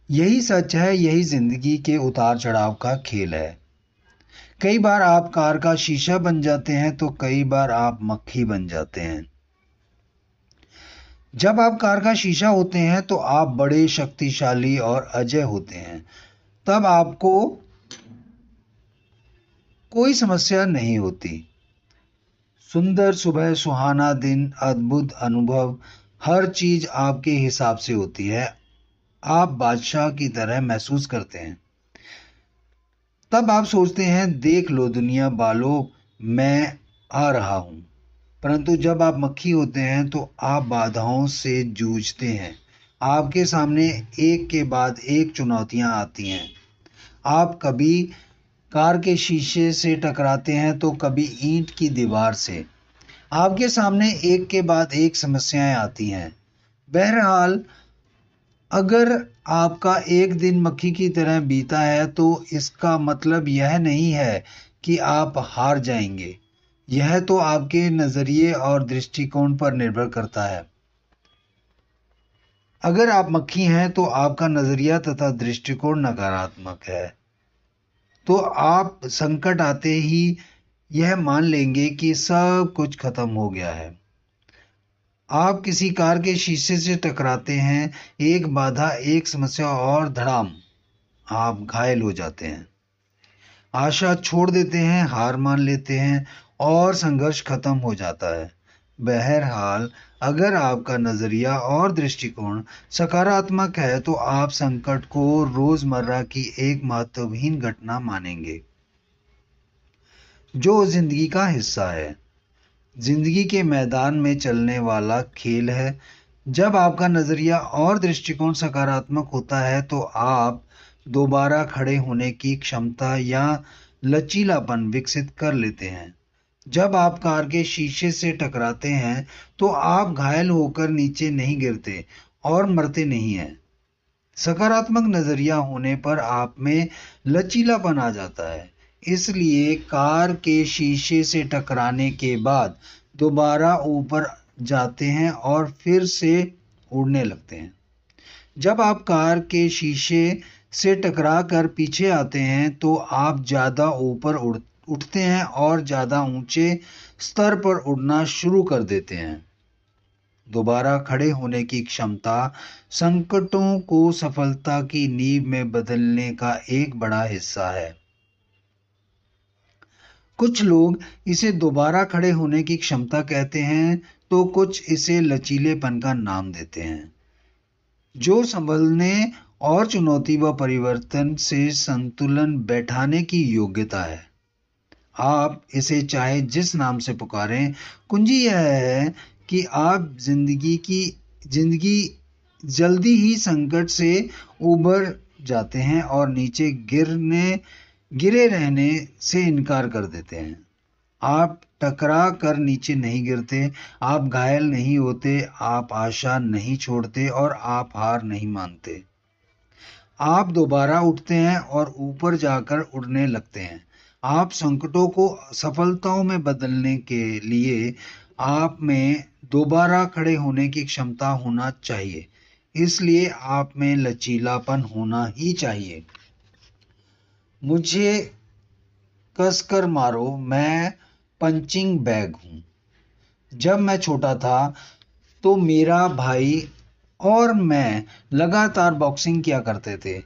यही सच है, यही जिंदगी के उतार चढ़ाव का खेल है। कई बार आप कार का शीशा बन जाते हैं तो कई बार आप मक्खी बन जाते हैं। जब आप कार का शीशा होते हैं तो आप बड़े शक्तिशाली और अजय होते हैं। तब आपको कोई समस्या नहीं होती। सुंदर सुबह, सुहाना दिन, अद्भुत अनुभव, हर चीज आपके हिसाब से होती है। आप बादशाह की तरह महसूस करते हैं। तब आप सोचते हैं, देख लो दुनिया बालो, मैं आ रहा हूं। परंतु जब आप मक्खी होते हैं तो आप बाधाओं से जूझते हैं। आपके सामने एक के बाद एक चुनौतियां आती हैं। आप कभी कार के शीशे से टकराते हैं तो कभी ईंट की दीवार से। आपके सामने एक के बाद एक समस्याएं आती हैं। बहरहाल, अगर आपका एक दिन मक्खी की तरह बीता है तो इसका मतलब यह नहीं है कि आप हार जाएंगे। यह तो आपके नज़रिए और दृष्टिकोण पर निर्भर करता है। अगर आप मक्खी हैं तो आपका नज़रिया तथा दृष्टिकोण नकारात्मक है, तो आप संकट आते ही यह मान लेंगे कि सब कुछ खत्म हो गया है। आप किसी कार के शीशे से टकराते हैं, एक बाधा, एक समस्या और धड़ाम, आप घायल हो जाते हैं। आशा छोड़ देते हैं, हार मान लेते हैं और संघर्ष खत्म हो जाता है। बहरहाल, अगर आपका नज़रिया और दृष्टिकोण सकारात्मक है तो आप संकट को रोज़मर्रा की एक महत्वहीन घटना मानेंगे, जो जिंदगी का हिस्सा है, जिंदगी के मैदान में चलने वाला खेल है। जब आपका नज़रिया और दृष्टिकोण सकारात्मक होता है तो आप दोबारा खड़े होने की क्षमता या लचीलापन विकसित कर लेते हैं। जब आप कार के शीशे से टकराते हैं तो आप घायल होकर नीचे नहीं गिरते और मरते नहीं हैं। सकारात्मक नज़रिया होने पर आप में लचीलापन आ जाता है, इसलिए कार के शीशे से टकराने के बाद दोबारा ऊपर जाते हैं और फिर से उड़ने लगते हैं। जब आप कार के शीशे से टकरा कर पीछे आते हैं तो आप ज़्यादा ऊपर उठते हैं और ज़्यादा ऊंचे स्तर पर उड़ना शुरू कर देते हैं। दोबारा खड़े होने की क्षमता संकटों को सफलता की नींव में बदलने का एक बड़ा हिस्सा है। कुछ लोग इसे दोबारा खड़े होने की क्षमता कहते हैं तो कुछ इसे लचीलेपन का नाम देते हैं, जो संभलने और चुनौती व परिवर्तन से संतुलन बैठाने की योग्यता है। आप इसे चाहे जिस नाम से पुकारें, कुंजी यह है कि आप जिंदगी जल्दी ही संकट से उबर जाते हैं और नीचे गिरे रहने से इनकार कर देते हैं। आप टकरा कर नीचे नहीं गिरते, आप घायल नहीं होते, आप आशा नहीं छोड़ते और आप हार नहीं मानते। आप दोबारा उठते हैं और ऊपर जाकर उड़ने लगते हैं। आप संकटों को सफलताओं में बदलने के लिए आप में दोबारा खड़े होने की क्षमता होना चाहिए, इसलिए आप में लचीलापन होना ही चाहिए। मुझे कसकर मारो, मैं पंचिंग बैग हूँ। जब मैं छोटा था तो मेरा भाई और मैं लगातार बॉक्सिंग किया करते थे।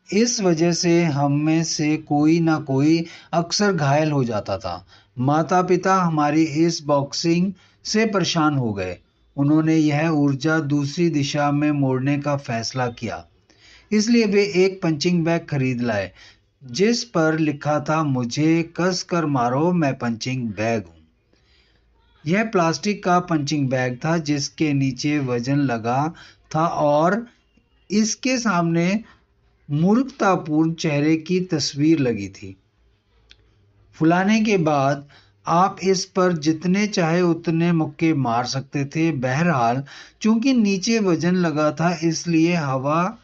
इस वजह से हम में से कोई ना कोई अक्सर घायल हो जाता था। माता पिता हमारी इस बॉक्सिंग से परेशान हो गए। उन्होंने यह ऊर्जा दूसरी दिशा में मोड़ने का फैसला किया, इसलिए वे एक पंचिंग बैग खरीद लाए जिस पर लिखा था, मुझे कस कर मारो, मैं पंचिंग बैग हूँ। यह प्लास्टिक का पंचिंग बैग था जिसके नीचे वजन लगा था और इसके सामने मूर्खतापूर्ण चेहरे की तस्वीर लगी थी। फुलाने के बाद आप इस पर जितने चाहे उतने मुक्के मार सकते थे। बहरहाल, चूंकि नीचे वजन लगा था इसलिए हवा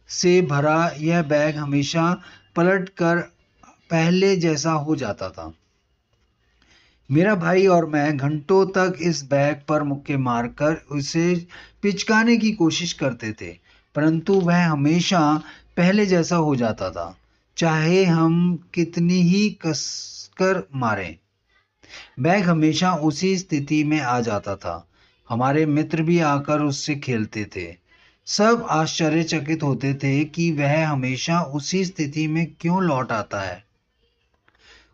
से भरा यह बैग हमेशा पलट कर पहले जैसा हो जाता था। मेरा भाई और मैं घंटों तक इस बैग पर मुक्के मारकर उसे पिचकाने की कोशिश करते थे, परंतु वह हमेशा पहले जैसा हो जाता था, चाहे हम कितनी ही कसकर मारें। बैग हमेशा उसी स्थिति में आ जाता था। हमारे मित्र भी आकर उससे खेलते थे। सब आश्चर्यचकित होते थे कि वह हमेशा उसी स्थिति में क्यों लौट आता है।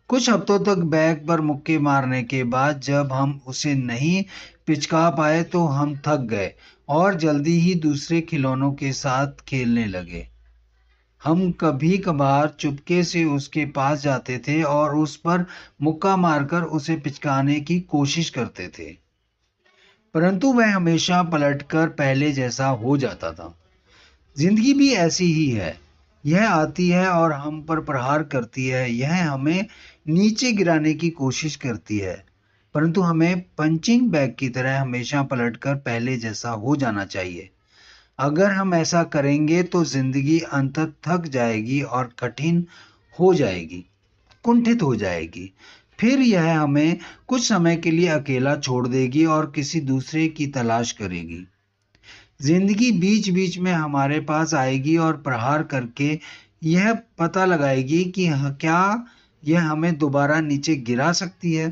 कुछ हफ्तों तक बैग पर मुक्के मारने के बाद जब हम उसे नहीं पिचका पाए तो हम थक गए और जल्दी ही दूसरे खिलौनों के साथ खेलने लगे। हम कभी कभार चुपके से उसके पास जाते थे और उस पर मुक्का मारकर उसे पिचकाने की कोशिश करते थे, परंतु वह हमेशा पलटकर पहले जैसा हो जाता था। जिंदगी भी ऐसी ही है। यह आती है और हम पर प्रहार करती है। यह हमें नीचे गिराने की कोशिश करती है। परंतु हमें पंचिंग बैग की तरह हमेशा पलटकर पहले जैसा हो जाना चाहिए। अगर हम ऐसा करेंगे तो जिंदगी अंततः थक जाएगी और कठिन हो जाएगी, कुंठित हो जाएगी। फिर यह हमें कुछ समय के लिए अकेला छोड़ देगी और किसी दूसरे की तलाश करेगी। जिंदगी बीच बीच में हमारे पास आएगी और प्रहार करके यह पता लगाएगी कि क्या यह हमें दोबारा नीचे गिरा सकती है।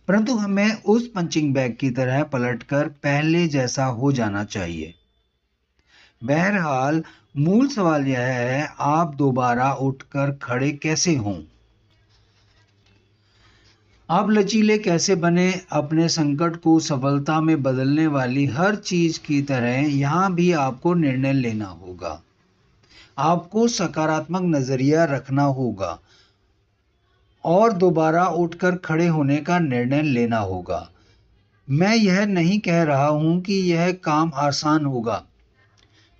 परंतु हमें उस पंचिंग बैग की तरह पलटकर पहले जैसा हो जाना चाहिए। बहरहाल मूल सवाल यह है, आप दोबारा उठकर खड़े कैसे हों? आप लचीले कैसे बने? अपने संकट को सफलता में बदलने वाली हर चीज की तरह यहां भी आपको निर्णय लेना होगा। आपको सकारात्मक नजरिया रखना होगा और दोबारा उठकर खड़े होने का निर्णय लेना होगा। मैं यह नहीं कह रहा हूं कि यह काम आसान होगा,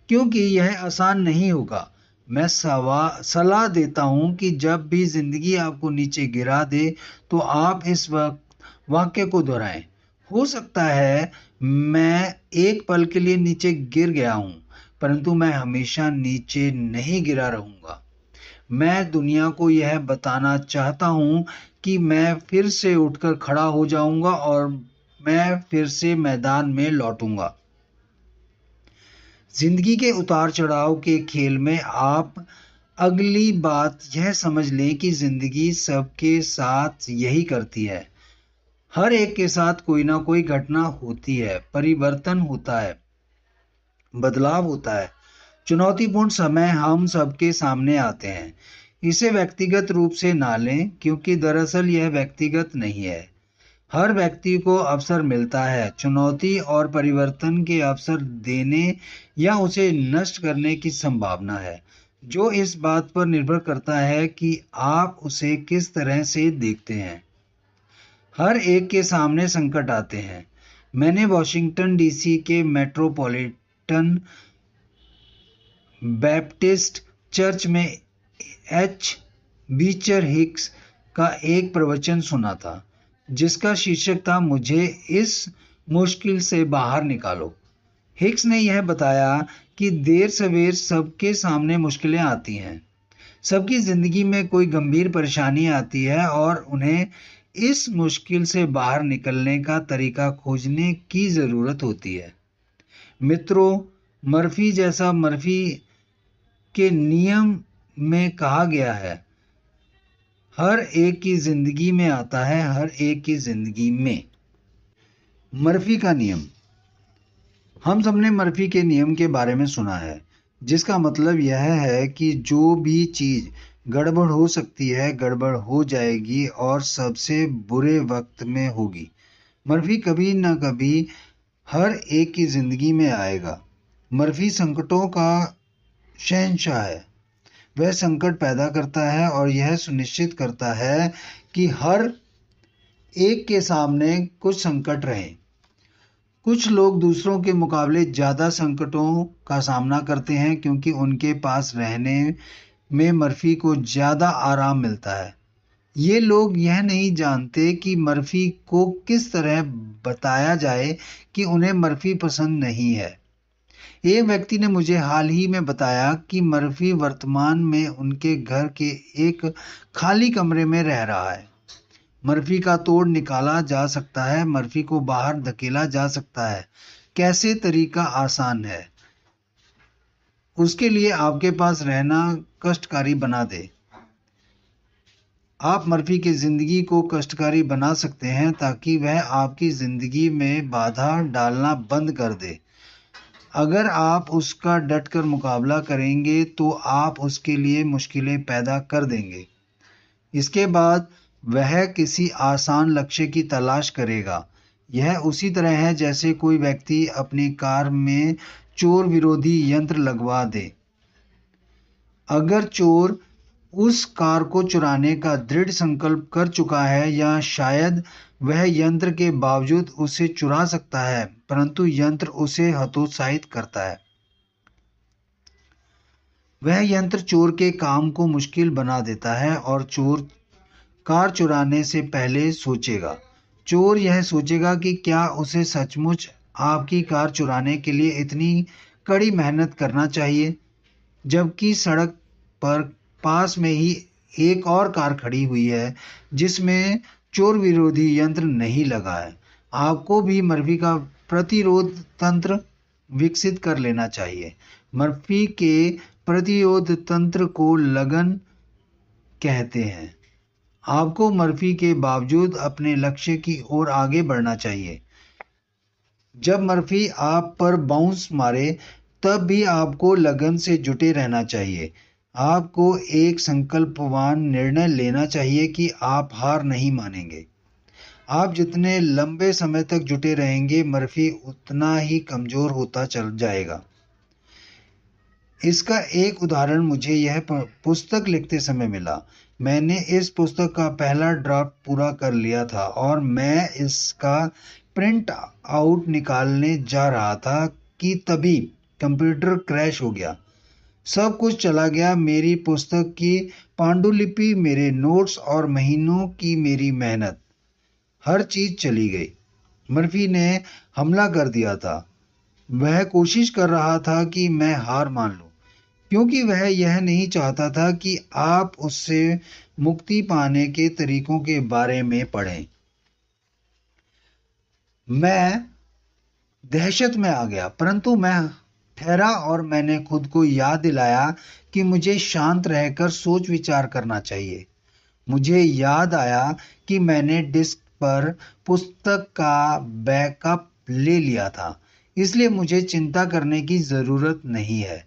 क्योंकि यह आसान नहीं होगा। मैं सलाह देता हूं कि जब भी जिंदगी आपको नीचे गिरा दे तो आप इस वाक्य को दोहराएं। हो सकता है मैं एक पल के लिए नीचे गिर गया हूं, परंतु मैं हमेशा नीचे नहीं गिरा रहूंगा। मैं दुनिया को यह बताना चाहता हूं कि मैं फिर से उठकर खड़ा हो जाऊंगा और मैं फिर से मैदान में लौटूंगा। जिंदगी के उतार चढ़ाव के खेल में आप अगली बात यह समझ लें कि जिंदगी सबके साथ यही करती है। हर एक के साथ कोई ना कोई घटना होती है, परिवर्तन होता है, बदलाव होता है, चुनौतीपूर्ण समय हम सबके सामने आते हैं। इसे व्यक्तिगत रूप से ना लें, क्योंकि दरअसल यह व्यक्तिगत नहीं है। हर व्यक्ति को अवसर मिलता है। चुनौती और परिवर्तन के अवसर देने या उसे नष्ट करने की संभावना है, जो इस बात पर निर्भर करता है कि आप उसे किस तरह से देखते हैं। हर एक के सामने संकट आते हैं। मैंने वॉशिंगटन डीसी के मेट्रोपॉलिटन बैप्टिस्ट चर्च में एच बीचर हिक्स का एक प्रवचन सुना था, जिसका शीर्षक था, मुझे इस मुश्किल से बाहर निकालो। हिक्स ने यह बताया कि देर सवेर सबके सामने मुश्किलें आती हैं। सबकी जिंदगी में कोई गंभीर परेशानी आती है और उन्हें इस मुश्किल से बाहर निकलने का तरीका खोजने की जरूरत होती है। मित्रों, मर्फी के नियम में कहा गया है, हर एक की जिंदगी में आता है, हर एक की जिंदगी में। मर्फी का नियम। हम सबने मर्फी के नियम के बारे में सुना है, जिसका मतलब यह है कि जो भी चीज गड़बड़ हो सकती है, गड़बड़ हो जाएगी और सबसे बुरे वक्त में होगी। मर्फी कभी न कभी हर एक की जिंदगी में आएगा। मर्फी संकटों का शहंशाह है। वह संकट पैदा करता है और यह सुनिश्चित करता है कि हर एक के सामने कुछ संकट रहे। कुछ लोग दूसरों के मुकाबले ज़्यादा संकटों का सामना करते हैं, क्योंकि उनके पास रहने में मर्फी को ज़्यादा आराम मिलता है। ये लोग यह नहीं जानते कि मर्फी को किस तरह बताया जाए कि उन्हें मर्फी पसंद नहीं है। एक व्यक्ति ने मुझे हाल ही में बताया कि मर्फी वर्तमान में उनके घर के एक खाली कमरे में रह रहा है। मर्फी का तोड़ निकाला जा सकता है, मर्फी को बाहर धकेला जा सकता है। कैसे? तरीका आसान है। उसके लिए आपके पास रहना कष्टकारी बना दे। आप मर्फी की जिंदगी को कष्टकारी बना सकते हैं ताकि वह आपकी जिंदगी में बाधा डालना बंद कर दे। अगर आप उसका डटकर मुकाबला करेंगे तो आप उसके लिए मुश्किलें पैदा कर देंगे। इसके बाद वह किसी आसान लक्ष्य की तलाश करेगा। यह उसी तरह है जैसे कोई व्यक्ति अपनी कार में चोर विरोधी यंत्र लगवा दे। अगर चोर उस कार को चुराने का दृढ़ संकल्प कर चुका है, या शायद वह यंत्र के बावजूद उसे चुरा सकता है, परंतु यंत्र उसे हतोत्साहित करता है। वह यंत्र चोर के काम को मुश्किल बना देता है और चोर कार चुराने से पहले सोचेगा। चोर यह सोचेगा कि क्या उसे सचमुच आपकी कार चुराने के लिए इतनी कड़ी मेहनत करना चाहिए, जबकि सड़क पर पास में ही एक और कार खड़ी हुई है जिसमें चोर विरोधी यंत्र नहीं लगा है। आपको भी मर्फी का प्रतिरोध तंत्र विकसित कर लेना चाहिए। मर्फी के प्रतिरोध तंत्र को लगन कहते हैं। आपको मर्फी के बावजूद अपने लक्ष्य की ओर आगे बढ़ना चाहिए। जब मर्फी आप पर बाउंस मारे तब भी आपको लगन से जुटे रहना चाहिए। आपको एक संकल्पवान निर्णय लेना चाहिए कि आप हार नहीं मानेंगे। आप जितने लंबे समय तक जुटे रहेंगे, मर्फी उतना ही कमजोर होता चल जाएगा। इसका एक उदाहरण मुझे यह पुस्तक लिखते समय मिला। मैंने इस पुस्तक का पहला ड्राफ्ट पूरा कर लिया था और मैं इसका प्रिंट आउट निकालने जा रहा था कि तभी कंप्यूटर क्रैश हो गया। सब कुछ चला गया। मेरी पुस्तक की पांडुलिपि, मेरे नोट्स और महीनों की मेरी मेहनत, हर चीज चली गई। मर्फी ने हमला कर दिया था। वह कोशिश कर रहा था कि मैं हार मान लूं, क्योंकि वह यह नहीं चाहता था कि आप उससे मुक्ति पाने के तरीकों के बारे में पढ़ें। मैं दहशत में आ गया, परंतु मैं ठहरा और मैंने खुद को याद दिलाया कि मुझे शांत रहकर सोच विचार करना चाहिए। मुझे याद आया कि मैंने डिस्क पर पुस्तक का बैकअप ले लिया था, इसलिए मुझे चिंता करने की जरूरत नहीं है।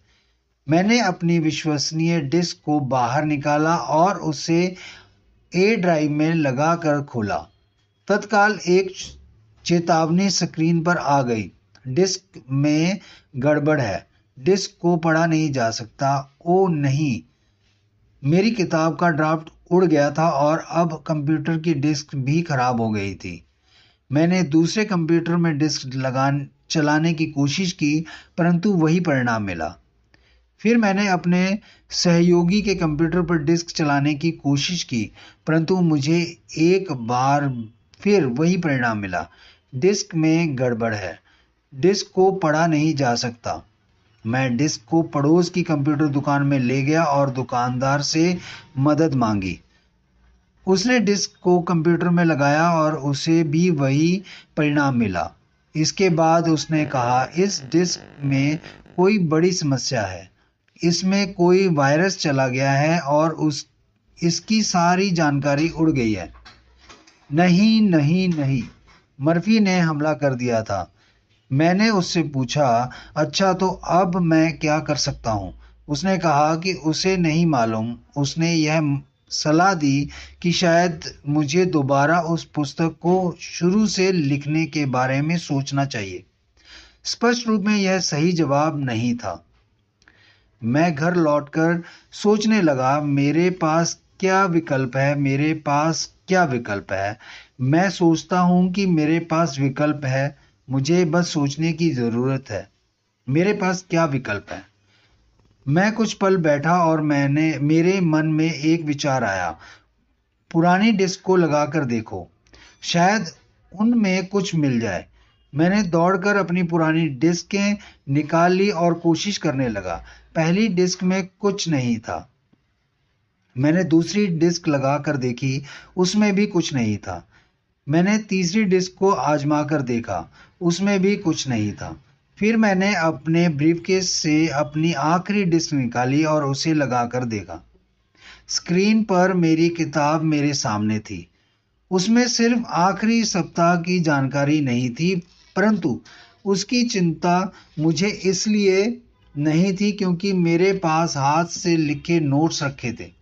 मैंने अपनी विश्वसनीय डिस्क को बाहर निकाला और उसे ए ड्राइव में लगाकर खोला। तत्काल एक चेतावनी स्क्रीन पर आ गई। डिस्क में गड़बड़ है, डिस्क को पढ़ा नहीं जा सकता। ओ नहीं, मेरी किताब का ड्राफ्ट उड़ गया था और अब कंप्यूटर की डिस्क भी खराब हो गई थी। मैंने दूसरे कंप्यूटर में डिस्क चलाने की कोशिश की, परंतु वही परिणाम मिला। फिर मैंने अपने सहयोगी के कंप्यूटर पर डिस्क चलाने की कोशिश की, परंतु मुझे एक बार फिर वही परिणाम मिला। डिस्क में गड़बड़ है, डिस्क को पढ़ा नहीं जा सकता। मैं डिस्क को पड़ोस की कंप्यूटर दुकान में ले गया और दुकानदार से मदद मांगी। उसने डिस्क को कंप्यूटर में लगाया और उसे भी वही परिणाम मिला। इसके बाद उसने कहा, इस डिस्क में कोई बड़ी समस्या है, इसमें कोई वायरस चला गया है और इसकी सारी जानकारी उड़ गई है। नहीं नहीं नहीं, मर्फी ने हमला कर दिया था। मैंने उससे पूछा, अच्छा तो अब मैं क्या कर सकता हूँ? उसने कहा कि उसे नहीं मालूम। उसने यह सलाह दी कि शायद मुझे दोबारा उस पुस्तक को शुरू से लिखने के बारे में सोचना चाहिए। स्पष्ट रूप में यह सही जवाब नहीं था। मैं घर लौटकर सोचने लगा, मेरे पास क्या विकल्प है, मेरे पास क्या विकल्प है। मैं सोचता हूँ कि मेरे पास विकल्प है, मुझे बस सोचने की ज़रूरत है। मेरे पास क्या विकल्प है? मैं कुछ पल बैठा और मेरे मन में एक विचार आया, पुरानी डिस्क को लगाकर देखो, शायद उनमें कुछ मिल जाए। मैंने दौड़कर अपनी पुरानी डिस्कें निकाल ली और कोशिश करने लगा। पहली डिस्क में कुछ नहीं था। मैंने दूसरी डिस्क लगाकर देखी, उसमें भी कुछ नहीं था। मैंने तीसरी डिस्क को आजमा कर देखा, उसमें भी कुछ नहीं था। फिर मैंने अपने ब्रीफकेस से अपनी आखिरी डिस्क निकाली और उसे लगाकर देखा। स्क्रीन पर मेरी किताब मेरे सामने थी। उसमें सिर्फ आखिरी सप्ताह की जानकारी नहीं थी, परंतु उसकी चिंता मुझे इसलिए नहीं थी क्योंकि मेरे पास हाथ से लिखे नोट्स रखे थे।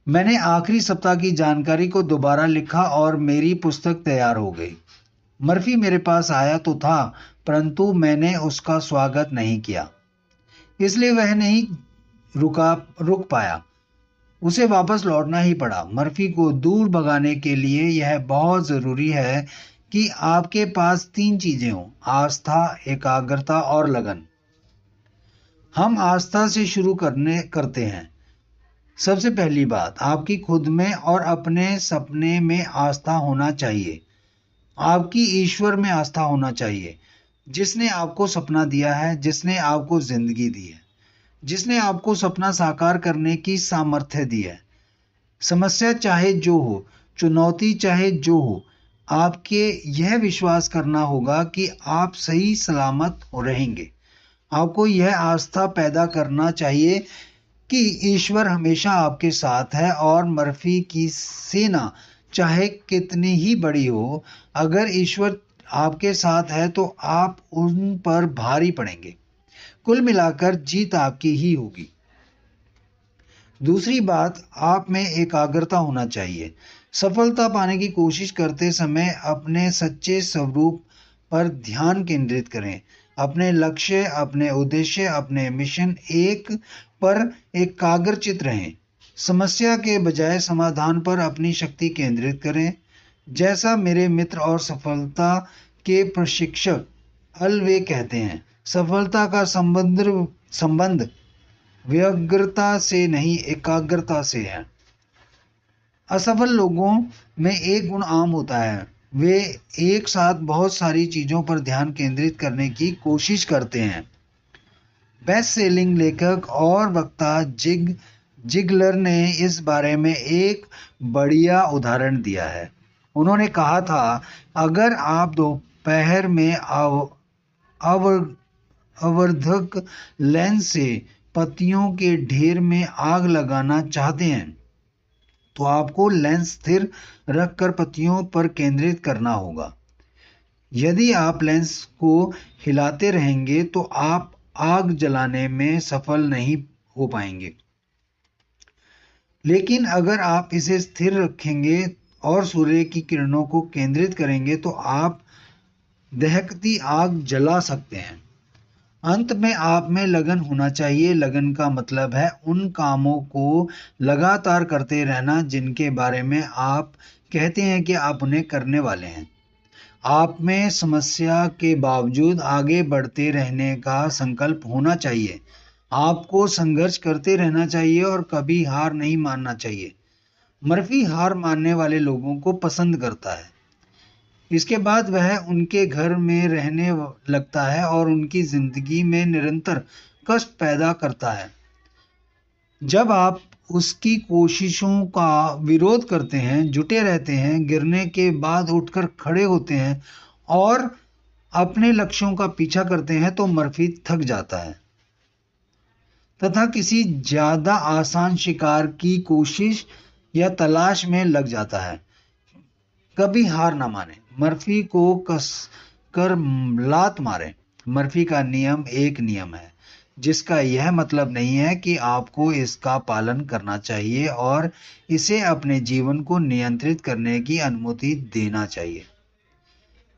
मैंने आखिरी सप्ताह की जानकारी को दोबारा लिखा और मेरी पुस्तक तैयार हो गई। मर्फी मेरे पास आया तो था, परंतु मैंने उसका स्वागत नहीं किया, इसलिए वह नहीं रुक पाया। उसे वापस लौटना ही पड़ा। मर्फी को दूर भगाने के लिए यह बहुत जरूरी है कि आपके पास 3 चीजें हों: आस्था, एकाग्रता और लगन। हम आस्था से शुरू करते हैं। सबसे पहली बात, आपकी खुद में और अपने सपने में आस्था होना चाहिए। आपकी ईश्वर में आस्था होना चाहिए, जिसने आपको सपना दिया है, जिसने आपको जिंदगी दी है, जिसने आपको सपना साकार करने की सामर्थ्य दी है। समस्या चाहे जो हो, चुनौती चाहे जो हो, आपके यह विश्वास करना होगा कि आप सही सलामत रहेंगे। आपको यह आस्था पैदा करना चाहिए कि ईश्वर हमेशा आपके साथ है, और मर्फी की सेना चाहे कितनी ही बड़ी हो, अगर ईश्वर आपके साथ है तो आप उन पर भारी पड़ेंगे। कुल मिलाकर जीत आपकी ही होगी। दूसरी बात, आप में एकाग्रता होना चाहिए। सफलता पाने की कोशिश करते समय अपने सच्चे स्वरूप पर ध्यान केंद्रित करें। अपने लक्ष्य, अपने उद्देश्य, अपने मिशन एक पर एकाग्रचित रहें। समस्या के बजाय समाधान पर अपनी शक्ति केंद्रित करें। जैसा मेरे मित्र और सफलता के प्रशिक्षक अलवे कहते हैं, सफलता का संबंध व्यग्रता से नहीं, एकाग्रता से है। असफल लोगों में एक गुण आम होता है, वे एक साथ बहुत सारी चीजों पर ध्यान केंद्रित करने की कोशिश करते हैं। बेस्ट सेलिंग लेखक और वक्ता जिगलर ने इस बारे में एक बढ़िया उदाहरण दिया है। उन्होंने कहा था, अगर आप दोपहर में आवर्धक लेंस से पत्तियों के ढेर में आग लगाना चाहते हैं, तो आपको लेंस स्थिर रखकर पत्तियों पर केंद्रित करना होगा। यदि आप लेंस को हिलाते रहेंगे तो आप आग जलाने में सफल नहीं हो पाएंगे। लेकिन अगर आप इसे स्थिर रखेंगे और सूर्य की किरणों को केंद्रित करेंगे तो आप दहकती आग जला सकते हैं। अंत में आप में लगन होना चाहिए। लगन का मतलब है उन कामों को लगातार करते रहना जिनके बारे में आप कहते हैं कि आप उन्हें करने वाले हैं। आप में समस्या के बावजूद आगे बढ़ते रहने का संकल्प होना चाहिए। आपको संघर्ष करते रहना चाहिए और कभी हार नहीं मानना चाहिए। मर्फी हार मानने वाले लोगों को पसंद करता है। इसके बाद वह उनके घर में रहने लगता है और उनकी जिंदगी में निरंतर कष्ट पैदा करता है। जब आप उसकी कोशिशों का विरोध करते हैं, जुटे रहते हैं, गिरने के बाद उठकर खड़े होते हैं और अपने लक्ष्यों का पीछा करते हैं, तो मर्फी थक जाता है तथा किसी ज्यादा आसान शिकार की कोशिश या तलाश में लग जाता है। कभी हार ना माने, मर्फी को कस कर लात मारे। मर्फी का नियम एक नियम है, जिसका यह मतलब नहीं है कि आपको इसका पालन करना चाहिए और इसे अपने जीवन को नियंत्रित करने की अनुमति देना चाहिए।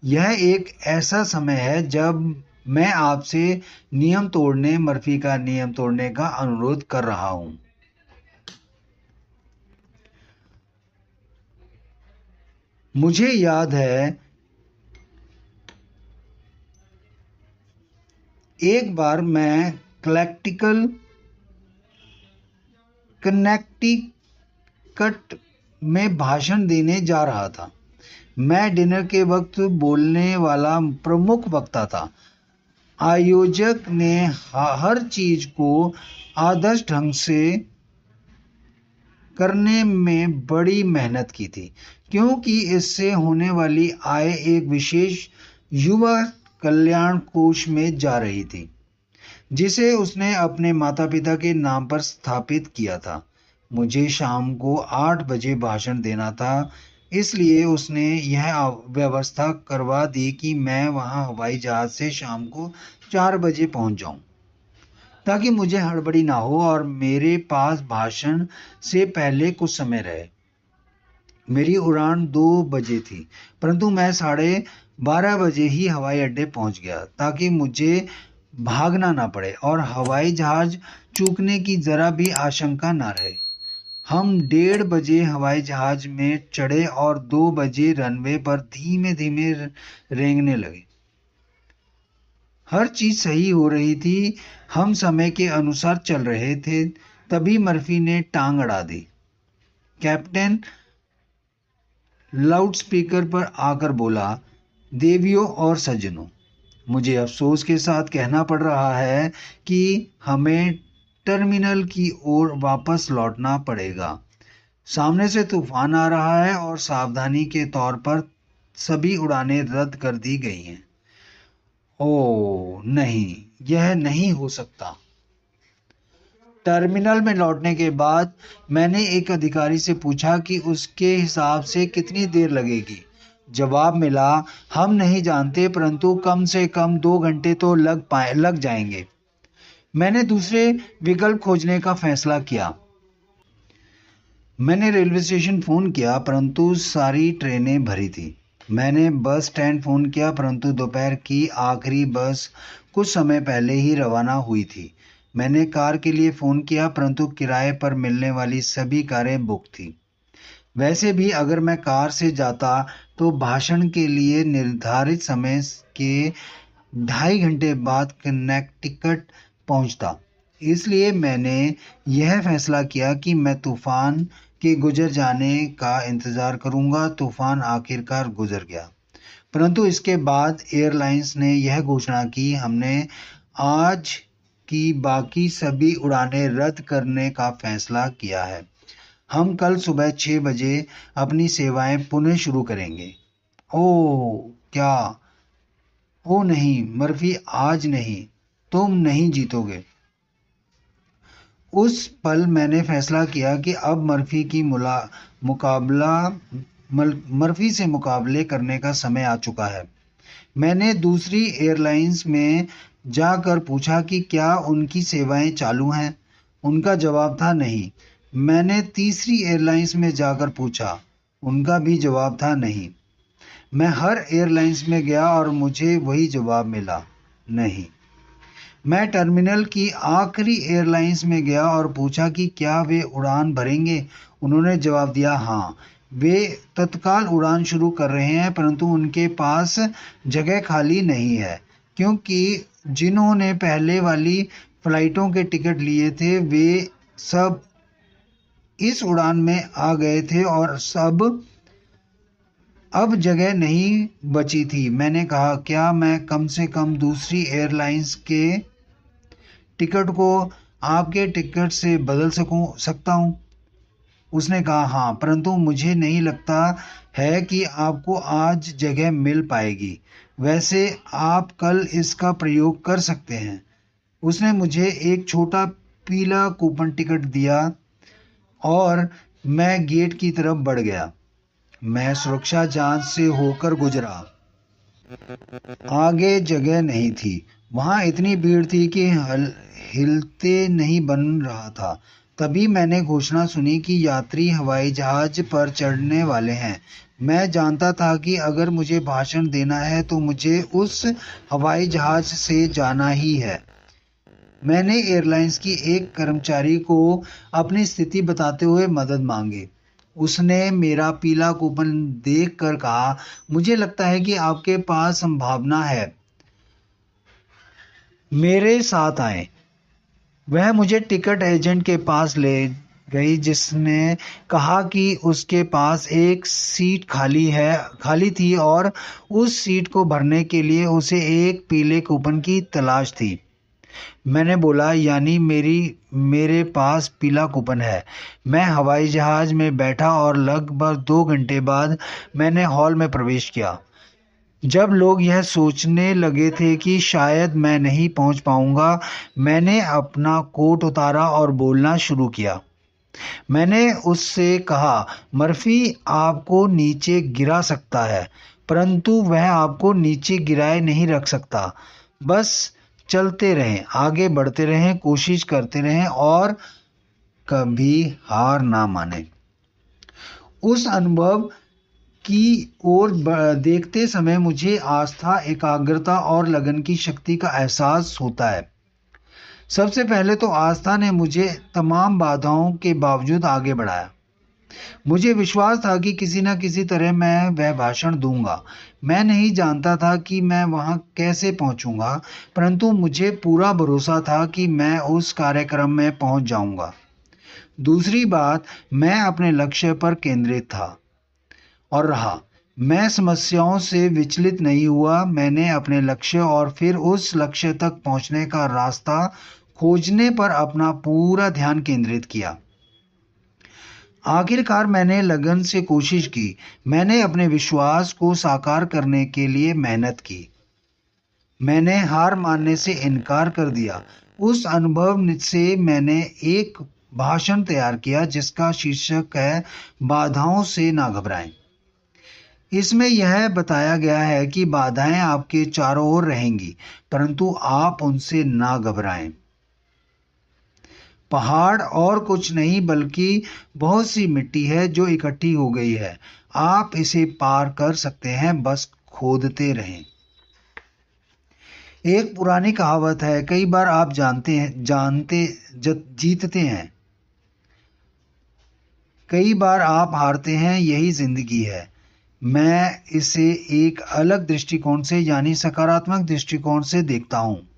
यह एक ऐसा समय है जब मैं आपसे मर्फी का नियम तोड़ने का अनुरोध कर रहा हूं। मुझे याद है एक बार मैं कनेक्टिकट में भाषण देने जा रहा था। मैं डिनर के वक्त बोलने वाला प्रमुख वक्ता था। आयोजक ने हर चीज को आदर्श ढंग से करने में बड़ी मेहनत की थी, क्योंकि इससे होने वाली आय एक विशेष युवा कल्याण कोष में जा रही थी, जिसे उसने अपने माता पिता के नाम पर स्थापित किया था। मुझे शाम को 8 बजे भाषण देना था, इसलिए उसने यह व्यवस्था करवा दी कि मैं वहां हवाई जहाज से शाम को 4 बजे पहुंच जाऊं, ताकि मुझे हड़बड़ी ना हो और मेरे पास भाषण से पहले कुछ समय रहे। मेरी उड़ान 2 बजे थी, परंतु मैं 12:30 बजे ही हवाई अड्डे पहुंच गया, ताकि मुझे भागना ना पड़े और हवाई जहाज चूकने की जरा भी आशंका ना रहे। हम 1:30 बजे हवाई जहाज में चढ़े और 2 बजे रनवे पर धीमे धीमे रेंगने लगे। हर चीज सही हो रही थी। हम समय के अनुसार चल रहे थे। तभी मर्फी ने टांग अड़ा दी। कैप्टन लाउडस्पीकर पर आकर बोला, देवियों और सज्जनों, मुझे अफसोस के साथ कहना पड़ रहा है कि हमें टर्मिनल की ओर वापस लौटना पड़ेगा। सामने से तूफान आ रहा है और सावधानी के तौर पर सभी उड़ानें रद्द कर दी गई हैं। ओह नहीं, यह नहीं हो सकता। टर्मिनल में लौटने के बाद मैंने एक अधिकारी से पूछा कि उसके हिसाब से कितनी देर लगेगी। जवाब मिला, हम नहीं जानते, परंतु कम से कम 2 घंटे तो लग जाएंगे। मैंने दूसरे विकल्प खोजने का फैसला किया। मैंने रेलवे स्टेशन फ़ोन किया, परंतु सारी ट्रेनें भरी थी। मैंने बस स्टैंड फ़ोन किया, परंतु दोपहर की आखिरी बस कुछ समय पहले ही रवाना हुई थी। मैंने कार के लिए फ़ोन किया, परंतु किराए पर मिलने वाली सभी कारें बुक थी। वैसे भी अगर मैं कार से जाता तो भाषण के लिए निर्धारित समय के 2.5 घंटे बाद कनेक्टिकट पहुंचता। इसलिए मैंने यह फैसला किया कि मैं तूफान के गुजर जाने का इंतज़ार करूंगा। तूफान आखिरकार गुजर गया, परंतु इसके बाद एयरलाइंस ने यह घोषणा की, हमने आज की बाकी सभी उड़ानें रद्द करने का फैसला किया है। हम कल सुबह 6 बजे अपनी सेवाएं पुनः शुरू करेंगे। ओह क्या? ओ नहीं मर्फी, आज नहीं, तुम नहीं जीतोगे। उस पल मैंने फैसला किया कि अब मर्फी से मुकाबले करने का समय आ चुका है। मैंने दूसरी एयरलाइंस में जाकर पूछा कि क्या उनकी सेवाएं चालू हैं। उनका जवाब था नहीं। मैंने तीसरी एयरलाइंस में जाकर पूछा, उनका भी जवाब था नहीं। मैं हर एयरलाइंस में गया और मुझे वही जवाब मिला, नहीं। मैं टर्मिनल की आखिरी एयरलाइंस में गया और पूछा कि क्या वे उड़ान भरेंगे। उन्होंने जवाब दिया, हाँ, वे तत्काल उड़ान शुरू कर रहे हैं, परंतु उनके पास जगह खाली नहीं है, क्योंकि जिन्होंने पहले वाली फ्लाइटों के टिकट लिए थे वे सब इस उड़ान में आ गए थे और अब जगह नहीं बची थी। मैंने कहा, क्या मैं कम से कम दूसरी एयरलाइंस के टिकट को आपके टिकट से बदल सकता हूँ? उसने कहा, हाँ, परंतु मुझे नहीं लगता है कि आपको आज जगह मिल पाएगी। वैसे आप कल इसका प्रयोग कर सकते हैं। उसने मुझे एक छोटा पीला कूपन टिकट दिया और मैं गेट की तरफ बढ़ गया। मैं सुरक्षा जांच से होकर गुजरा। आगे जगह नहीं थी। वहां इतनी भीड़ थी कि हिलते नहीं बन रहा था। तभी मैंने घोषणा सुनी कि यात्री हवाई जहाज पर चढ़ने वाले हैं। मैं जानता था कि अगर मुझे भाषण देना है तो मुझे उस हवाई जहाज से जाना ही है। मैंने एयरलाइंस की एक कर्मचारी को अपनी स्थिति बताते हुए मदद मांगी। उसने मेरा पीला कूपन देखकर कहा, मुझे लगता है कि आपके पास संभावना है, मेरे साथ आए। वह मुझे टिकट एजेंट के पास ले गई, जिसने कहा कि उसके पास एक सीट खाली थी और उस सीट को भरने के लिए उसे एक पीले कूपन की तलाश थी। मैंने बोला, यानी मेरे पास पीला कूपन है। मैं हवाई जहाज में बैठा और लगभग 2 घंटे बाद मैंने हॉल में प्रवेश किया। जब लोग यह सोचने लगे थे कि शायद मैं नहीं पहुंच पाऊंगा, मैंने अपना कोट उतारा और बोलना शुरू किया। मैंने उससे कहा, मर्फी आपको नीचे गिरा सकता है, परंतु वह आपको नीचे गिराए नहीं रख सकता। बस चलते रहें, आगे बढ़ते रहें, कोशिश करते रहें और कभी हार ना माने। उस अनुभव की ओर देखते समय मुझे आस्था, एकाग्रता और लगन की शक्ति का एहसास होता है। सबसे पहले तो आस्था ने मुझे तमाम बाधाओं के बावजूद आगे बढ़ाया। मुझे विश्वास था कि किसी न किसी तरह मैं वह भाषण दूंगा। मैं नहीं जानता था कि मैं वहां कैसे पहुंचूंगा, परंतु मुझे पूरा भरोसा था कि मैं उस कार्यक्रम में पहुंच जाऊंगा। दूसरी बात, मैं अपने लक्ष्य पर केंद्रित था और रहा। मैं समस्याओं से विचलित नहीं हुआ। मैंने अपने लक्ष्य और फिर उस लक्ष्य तक पहुंचने का रास्ता खोजने पर अपना पूरा ध्यान केंद्रित किया। आखिरकार मैंने लगन से कोशिश की। मैंने अपने विश्वास को साकार करने के लिए मेहनत की। मैंने हार मानने से इनकार कर दिया। उस अनुभव से मैंने एक भाषण तैयार किया जिसका शीर्षक है बाधाओं से ना घबराएं। इसमें यह बताया गया है कि बाधाएं आपके चारों ओर रहेंगी, परंतु आप उनसे ना घबराएं। पहाड़ और कुछ नहीं बल्कि बहुत सी मिट्टी है जो इकट्ठी हो गई है। आप इसे पार कर सकते हैं, बस खोदते रहें। एक पुरानी कहावत है, कई बार आप जीतते हैं, कई बार आप हारते हैं, यही जिंदगी है। मैं इसे एक अलग दृष्टिकोण से यानी सकारात्मक दृष्टिकोण से देखता हूँ।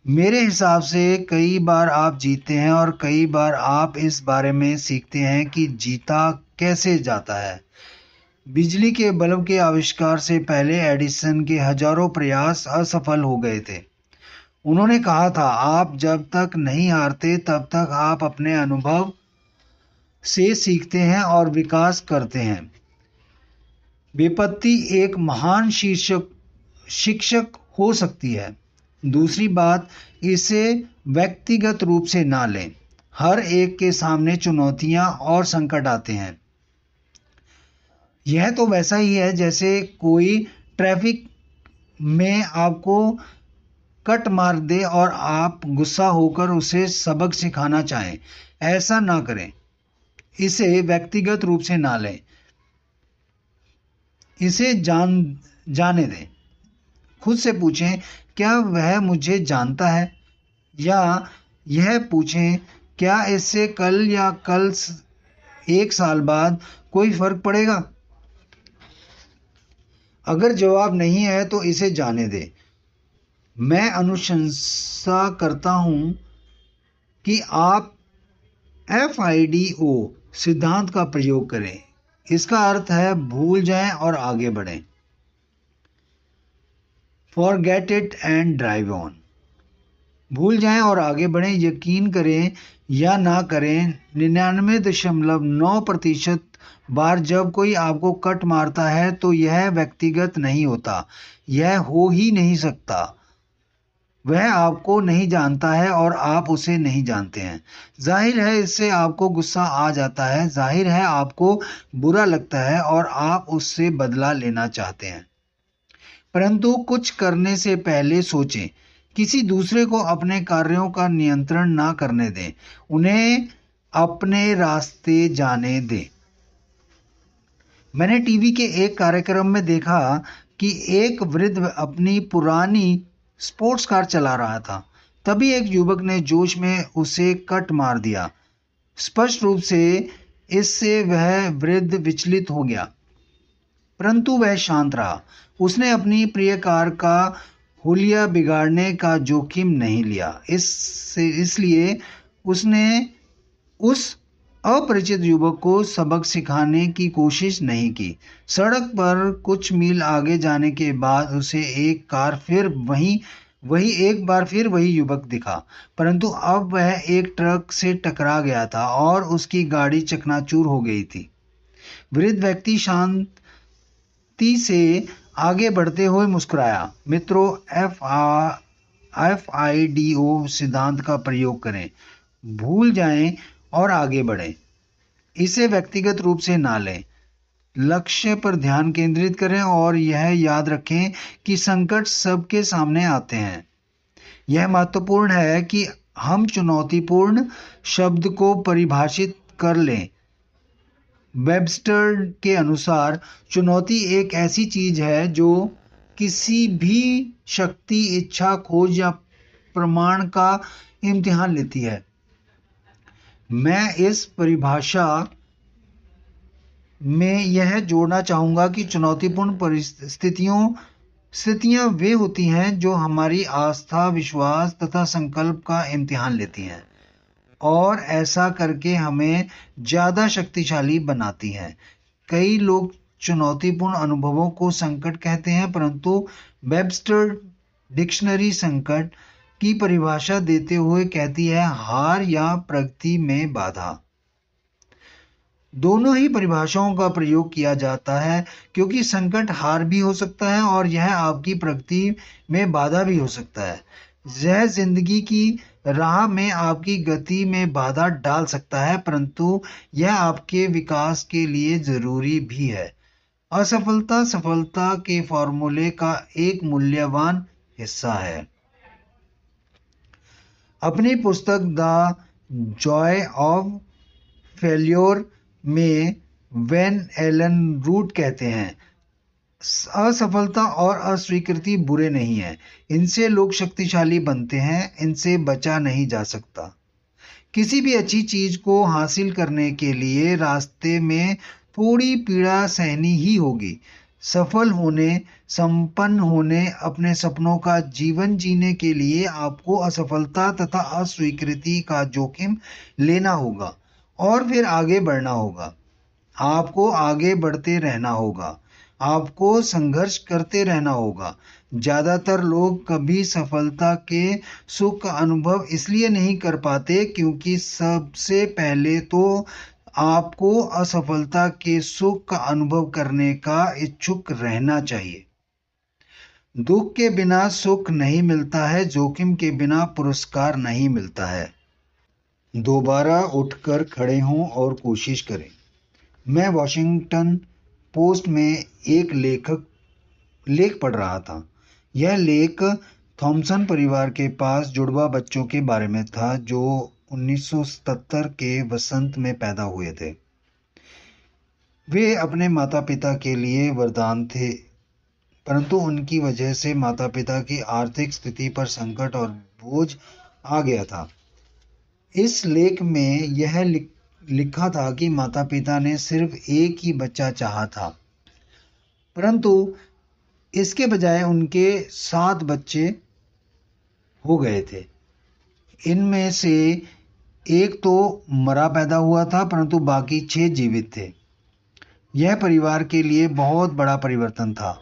मेरे हिसाब से कई बार आप जीतते हैं और कई बार आप इस बारे में सीखते हैं कि जीता कैसे जाता है। बिजली के बल्ब के आविष्कार से पहले एडिसन के हजारों प्रयास असफल हो गए थे। उन्होंने कहा था, आप जब तक नहीं हारते तब तक आप अपने अनुभव से सीखते हैं और विकास करते हैं। विपत्ति एक महान शिक्षक हो सकती है। दूसरी बात, इसे व्यक्तिगत रूप से ना लें। हर एक के सामने चुनौतियां और संकट आते हैं। यह तो वैसा ही है जैसे कोई ट्रैफिक में आपको कट मार दे और आप गुस्सा होकर उसे सबक सिखाना चाहें। ऐसा ना करें। इसे व्यक्तिगत रूप से ना लें। इसे जाने दें। खुद से पूछें, क्या वह मुझे जानता है? या यह पूछें, क्या इससे कल या एक साल बाद कोई फर्क पड़ेगा? अगर जवाब नहीं है तो इसे जाने दें। मैं अनुशंसा करता हूं कि आप FIDO सिद्धांत का प्रयोग करें। इसका अर्थ है भूल जाएं और आगे बढ़ें। Forget it and drive on। भूल जाएं और आगे बढ़ें। यकीन करें या ना करें, 99.9% बार जब कोई आपको कट मारता है तो यह व्यक्तिगत नहीं होता। यह हो ही नहीं सकता। वह आपको नहीं जानता है और आप उसे नहीं जानते हैं। जाहिर है इससे आपको गुस्सा आ जाता है, जाहिर है आपको बुरा लगता है और आप उससे बदला लेना चाहते हैं। परंतु कुछ करने से पहले सोचें। किसी दूसरे को अपने कार्यों का नियंत्रण ना करने दें। उन्हें अपने रास्ते जाने दें। मैंने टीवी के एक कार्यक्रम में देखा कि एक वृद्ध अपनी पुरानी स्पोर्ट्स कार चला रहा था। तभी एक युवक ने जोश में उसे कट मार दिया। स्पष्ट रूप से इससे वह वृद्ध विचलित हो गया, परंतु वह शांत रहा। उसने अपनी प्रिय कार का हुलिया बिगाड़ने का जोखिम नहीं लिया। इसलिए उसने उस अपरिचित युवक को सबक सिखाने की कोशिश नहीं की। सड़क पर कुछ मील आगे जाने के बाद उसे एक बार फिर वही युवक दिखा, परंतु अब वह एक ट्रक से टकरा गया था और उसकी गाड़ी चकनाचूर हो गई थी। वृद्ध व्यक्ति शांति से आगे बढ़ते हुए मुस्कुराया। मित्रों, FIDO सिद्धांत का प्रयोग करें। भूल जाएं और आगे बढ़ें। इसे व्यक्तिगत रूप से ना लें। लक्ष्य पर ध्यान केंद्रित करें और यह याद रखें कि संकट सबके सामने आते हैं। यह महत्वपूर्ण है कि हम चुनौतीपूर्ण शब्द को परिभाषित कर लें। वेबस्टर के अनुसार चुनौती एक ऐसी चीज है जो किसी भी शक्ति, इच्छा, खोज या प्रमाण का इम्तिहान लेती है। मैं इस परिभाषा में यह जोड़ना चाहूँगा कि चुनौतीपूर्ण स्थितियाँ वे होती हैं जो हमारी आस्था, विश्वास तथा संकल्प का इम्तिहान लेती हैं और ऐसा करके हमें ज़्यादा शक्तिशाली बनाती हैं। कई लोग चुनौतीपूर्ण अनुभवों को संकट कहते हैं, परंतु वेबस्टर डिक्शनरी संकट की परिभाषा देते हुए कहती है हार या प्रगति में बाधा। दोनों ही परिभाषाओं का प्रयोग किया जाता है, क्योंकि संकट हार भी हो सकता है और यह आपकी प्रगति में बाधा भी हो सकता है। यह जिंदगी की राह में आपकी गति में बाधा डाल सकता है, परंतु यह आपके विकास के लिए जरूरी भी है। असफलता सफलता के फॉर्मूले का एक मूल्यवान हिस्सा है। अपनी पुस्तक द जॉय ऑफ फेल्योर में वेन एलन रूट कहते हैं, असफलता और अस्वीकृति बुरे नहीं हैं, इनसे लोग शक्तिशाली बनते हैं, इनसे बचा नहीं जा सकता। किसी भी अच्छी चीज को हासिल करने के लिए रास्ते में थोड़ी पीड़ा सहनी ही होगी। सफल होने, संपन्न होने, अपने सपनों का जीवन जीने के लिए आपको असफलता तथा अस्वीकृति का जोखिम लेना होगा और फिर आगे बढ़ना होगा। आपको आगे बढ़ते रहना होगा, आपको संघर्ष करते रहना होगा। ज्यादातर लोग कभी सफलता के सुख का अनुभव इसलिए नहीं कर पाते क्योंकि सबसे पहले तो आपको असफलता के सुख का अनुभव करने का इच्छुक रहना चाहिए। दुख के बिना सुख नहीं मिलता है, जोखिम के बिना पुरस्कार नहीं मिलता है। दोबारा उठकर खड़े हों और कोशिश करें। मैं वॉशिंगटन पोस्ट में एक लेख पढ़ रहा था। यह लेख थॉमसन परिवार के पास जुड़वा बच्चों के बारे में था जो 1977 के वसंत में पैदा हुए थे। वे अपने माता पिता के लिए वरदान थे, परंतु उनकी वजह से माता पिता की आर्थिक स्थिति पर संकट और बोझ आ गया था। इस लेख में यह लिखा था कि माता पिता ने सिर्फ एक ही बच्चा चाहा था, परंतु इसके बजाय उनके 7 बच्चे हो गए थे। इनमें से एक तो मरा पैदा हुआ था, परंतु बाकी 6 जीवित थे। यह परिवार के लिए बहुत बड़ा परिवर्तन था।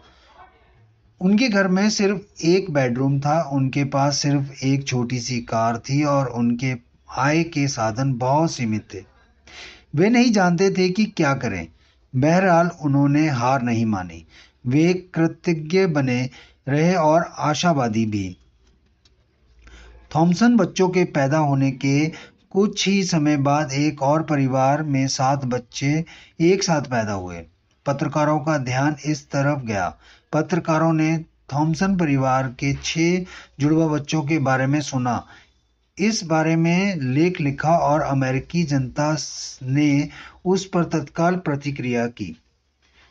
उनके घर में सिर्फ एक बेडरूम था, उनके पास सिर्फ एक छोटी सी कार थी और उनके आय के साधन बहुत सीमित थे। वे नहीं जानते थे कि क्या करें। बहरहाल उन्होंने हार नहीं मानी। वे कृतज्ञ बने रहे और आशावादी भी। थॉमसन बच्चों के पैदा होने के कुछ ही समय बाद एक और परिवार में 7 बच्चे एक साथ पैदा हुए। पत्रकारों का ध्यान इस तरफ गया। पत्रकारों ने थॉमसन परिवार के 6 जुड़वा बच्चों के बारे में सुना, इस बारे में लेख लिखा और अमेरिकी जनता ने उस पर तत्काल प्रतिक्रिया की।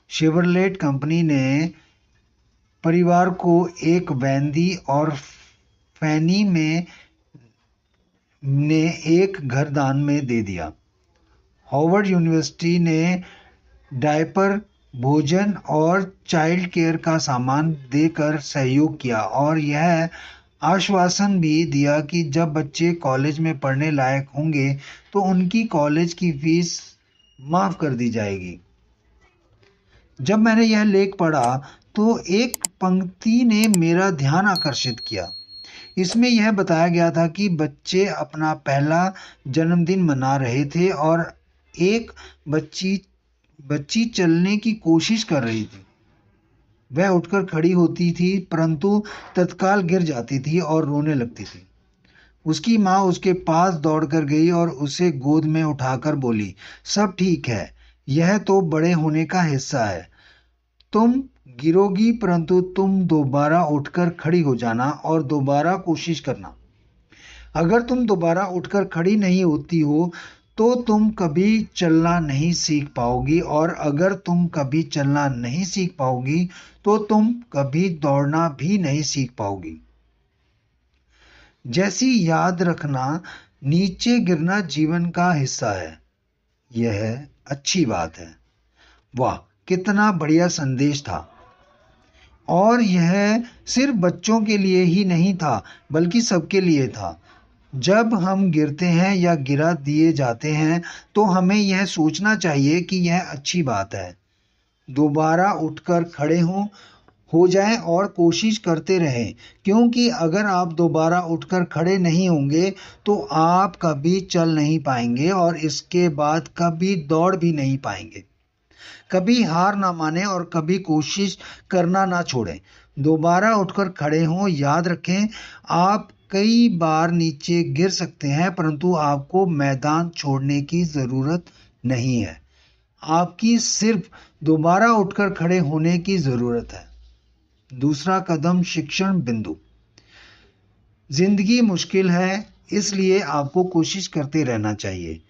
शेवरलेट कंपनी ने परिवार को एक वैन और फैनी ने एक घर दान में दे दिया। हार्वर्ड यूनिवर्सिटी ने डायपर, भोजन और चाइल्ड केयर का सामान देकर सहयोग किया और यह आश्वासन भी दिया कि जब बच्चे कॉलेज में पढ़ने लायक होंगे तो उनकी कॉलेज की फीस माफ कर दी जाएगी। जब मैंने यह लेख पढ़ा तो एक पंक्ति ने मेरा ध्यान आकर्षित किया। इसमें यह बताया गया था कि बच्चे अपना पहला जन्मदिन मना रहे थे और एक बच्ची चलने की कोशिश कर रही थी। वह उठकर खड़ी होती थी, परंतु तत्काल गिर जाती थी और रोने लगती थी। उसकी माँ उसके पास दौड़कर गई और उसे गोद में उठाकर बोली, सब ठीक है, यह तो बड़े होने का हिस्सा है। तुम गिरोगी, परंतु तुम दोबारा उठकर खड़ी हो जाना और दोबारा कोशिश करना। अगर तुम दोबारा उठकर खड़ी नहीं होती हो तो तुम कभी चलना नहीं सीख पाओगी, और अगर तुम कभी चलना नहीं सीख पाओगी तो तुम कभी दौड़ना भी नहीं सीख पाओगी। जैसी याद रखना, नीचे गिरना जीवन का हिस्सा है। यह अच्छी बात है। वाह, कितना बढ़िया संदेश था। और यह सिर्फ बच्चों के लिए ही नहीं था, बल्कि सबके लिए था। जब हम गिरते हैं या गिरा दिए जाते हैं तो हमें यह सोचना चाहिए कि यह अच्छी बात है। दोबारा उठकर खड़े हो जाएं और कोशिश करते रहें, क्योंकि अगर आप दोबारा उठकर खड़े नहीं होंगे तो आप कभी चल नहीं पाएंगे और इसके बाद कभी दौड़ भी नहीं पाएंगे। कभी हार ना माने और कभी कोशिश करना ना छोड़ें। दोबारा उठकर खड़े हों। याद रखें, आप कई बार नीचे गिर सकते हैं, परंतु आपको मैदान छोड़ने की ज़रूरत नहीं है। आपकी सिर्फ दोबारा उठकर खड़े होने की ज़रूरत है। दूसरा कदम, शिक्षण बिंदु। जिंदगी मुश्किल है, इसलिए आपको कोशिश करते रहना चाहिए।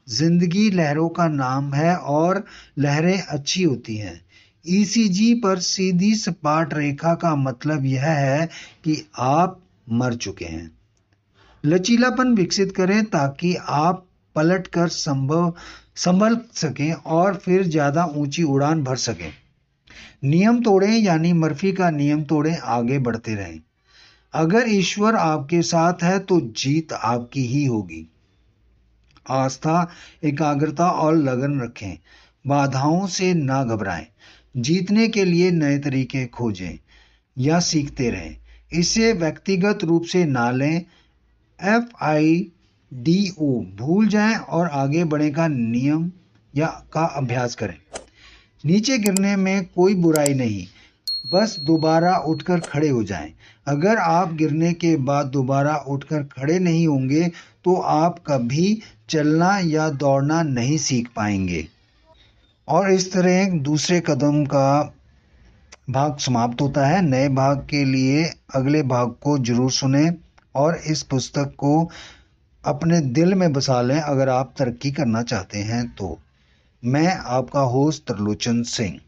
जिंदगी लहरों का नाम है और लहरें अच्छी होती हैं। ईसीजी पर सीधी सपाट रेखा का मतलब यह है कि आप मर चुके हैं। लचीलापन विकसित करें ताकि आप पलट कर संभल सकें और फिर ज़्यादा ऊंची उड़ान भर सकें। नियम तोड़ें, यानी मर्फी का नियम तोड़ें, आगे बढ़ते रहें। अगर ईश्वर आपके साथ है तो जीत आपकी ही होगी। आस्था, एकाग्रता और लगन रखें। बाधाओं से ना घबराएं। जीतने के लिए नए तरीके खोजें या सीखते रहें। इसे व्यक्तिगत रूप से ना लें। FIDO भूल जाएं और आगे बढ़ने का नियम या का अभ्यास करें। नीचे गिरने में कोई बुराई नहीं, बस दोबारा उठकर खड़े हो जाएं। अगर आप गिरने के बाद दोबारा उठकर खड़े नहीं होंगे तो आप कभी चलना या दौड़ना नहीं सीख पाएंगे। और इस तरह दूसरे कदम का भाग समाप्त होता है। नए भाग के लिए अगले भाग को जरूर सुनें और इस पुस्तक को अपने दिल में बसा लें अगर आप तरक्की करना चाहते हैं तो। मैं आपका होस्ट त्रिलोचन सिंह।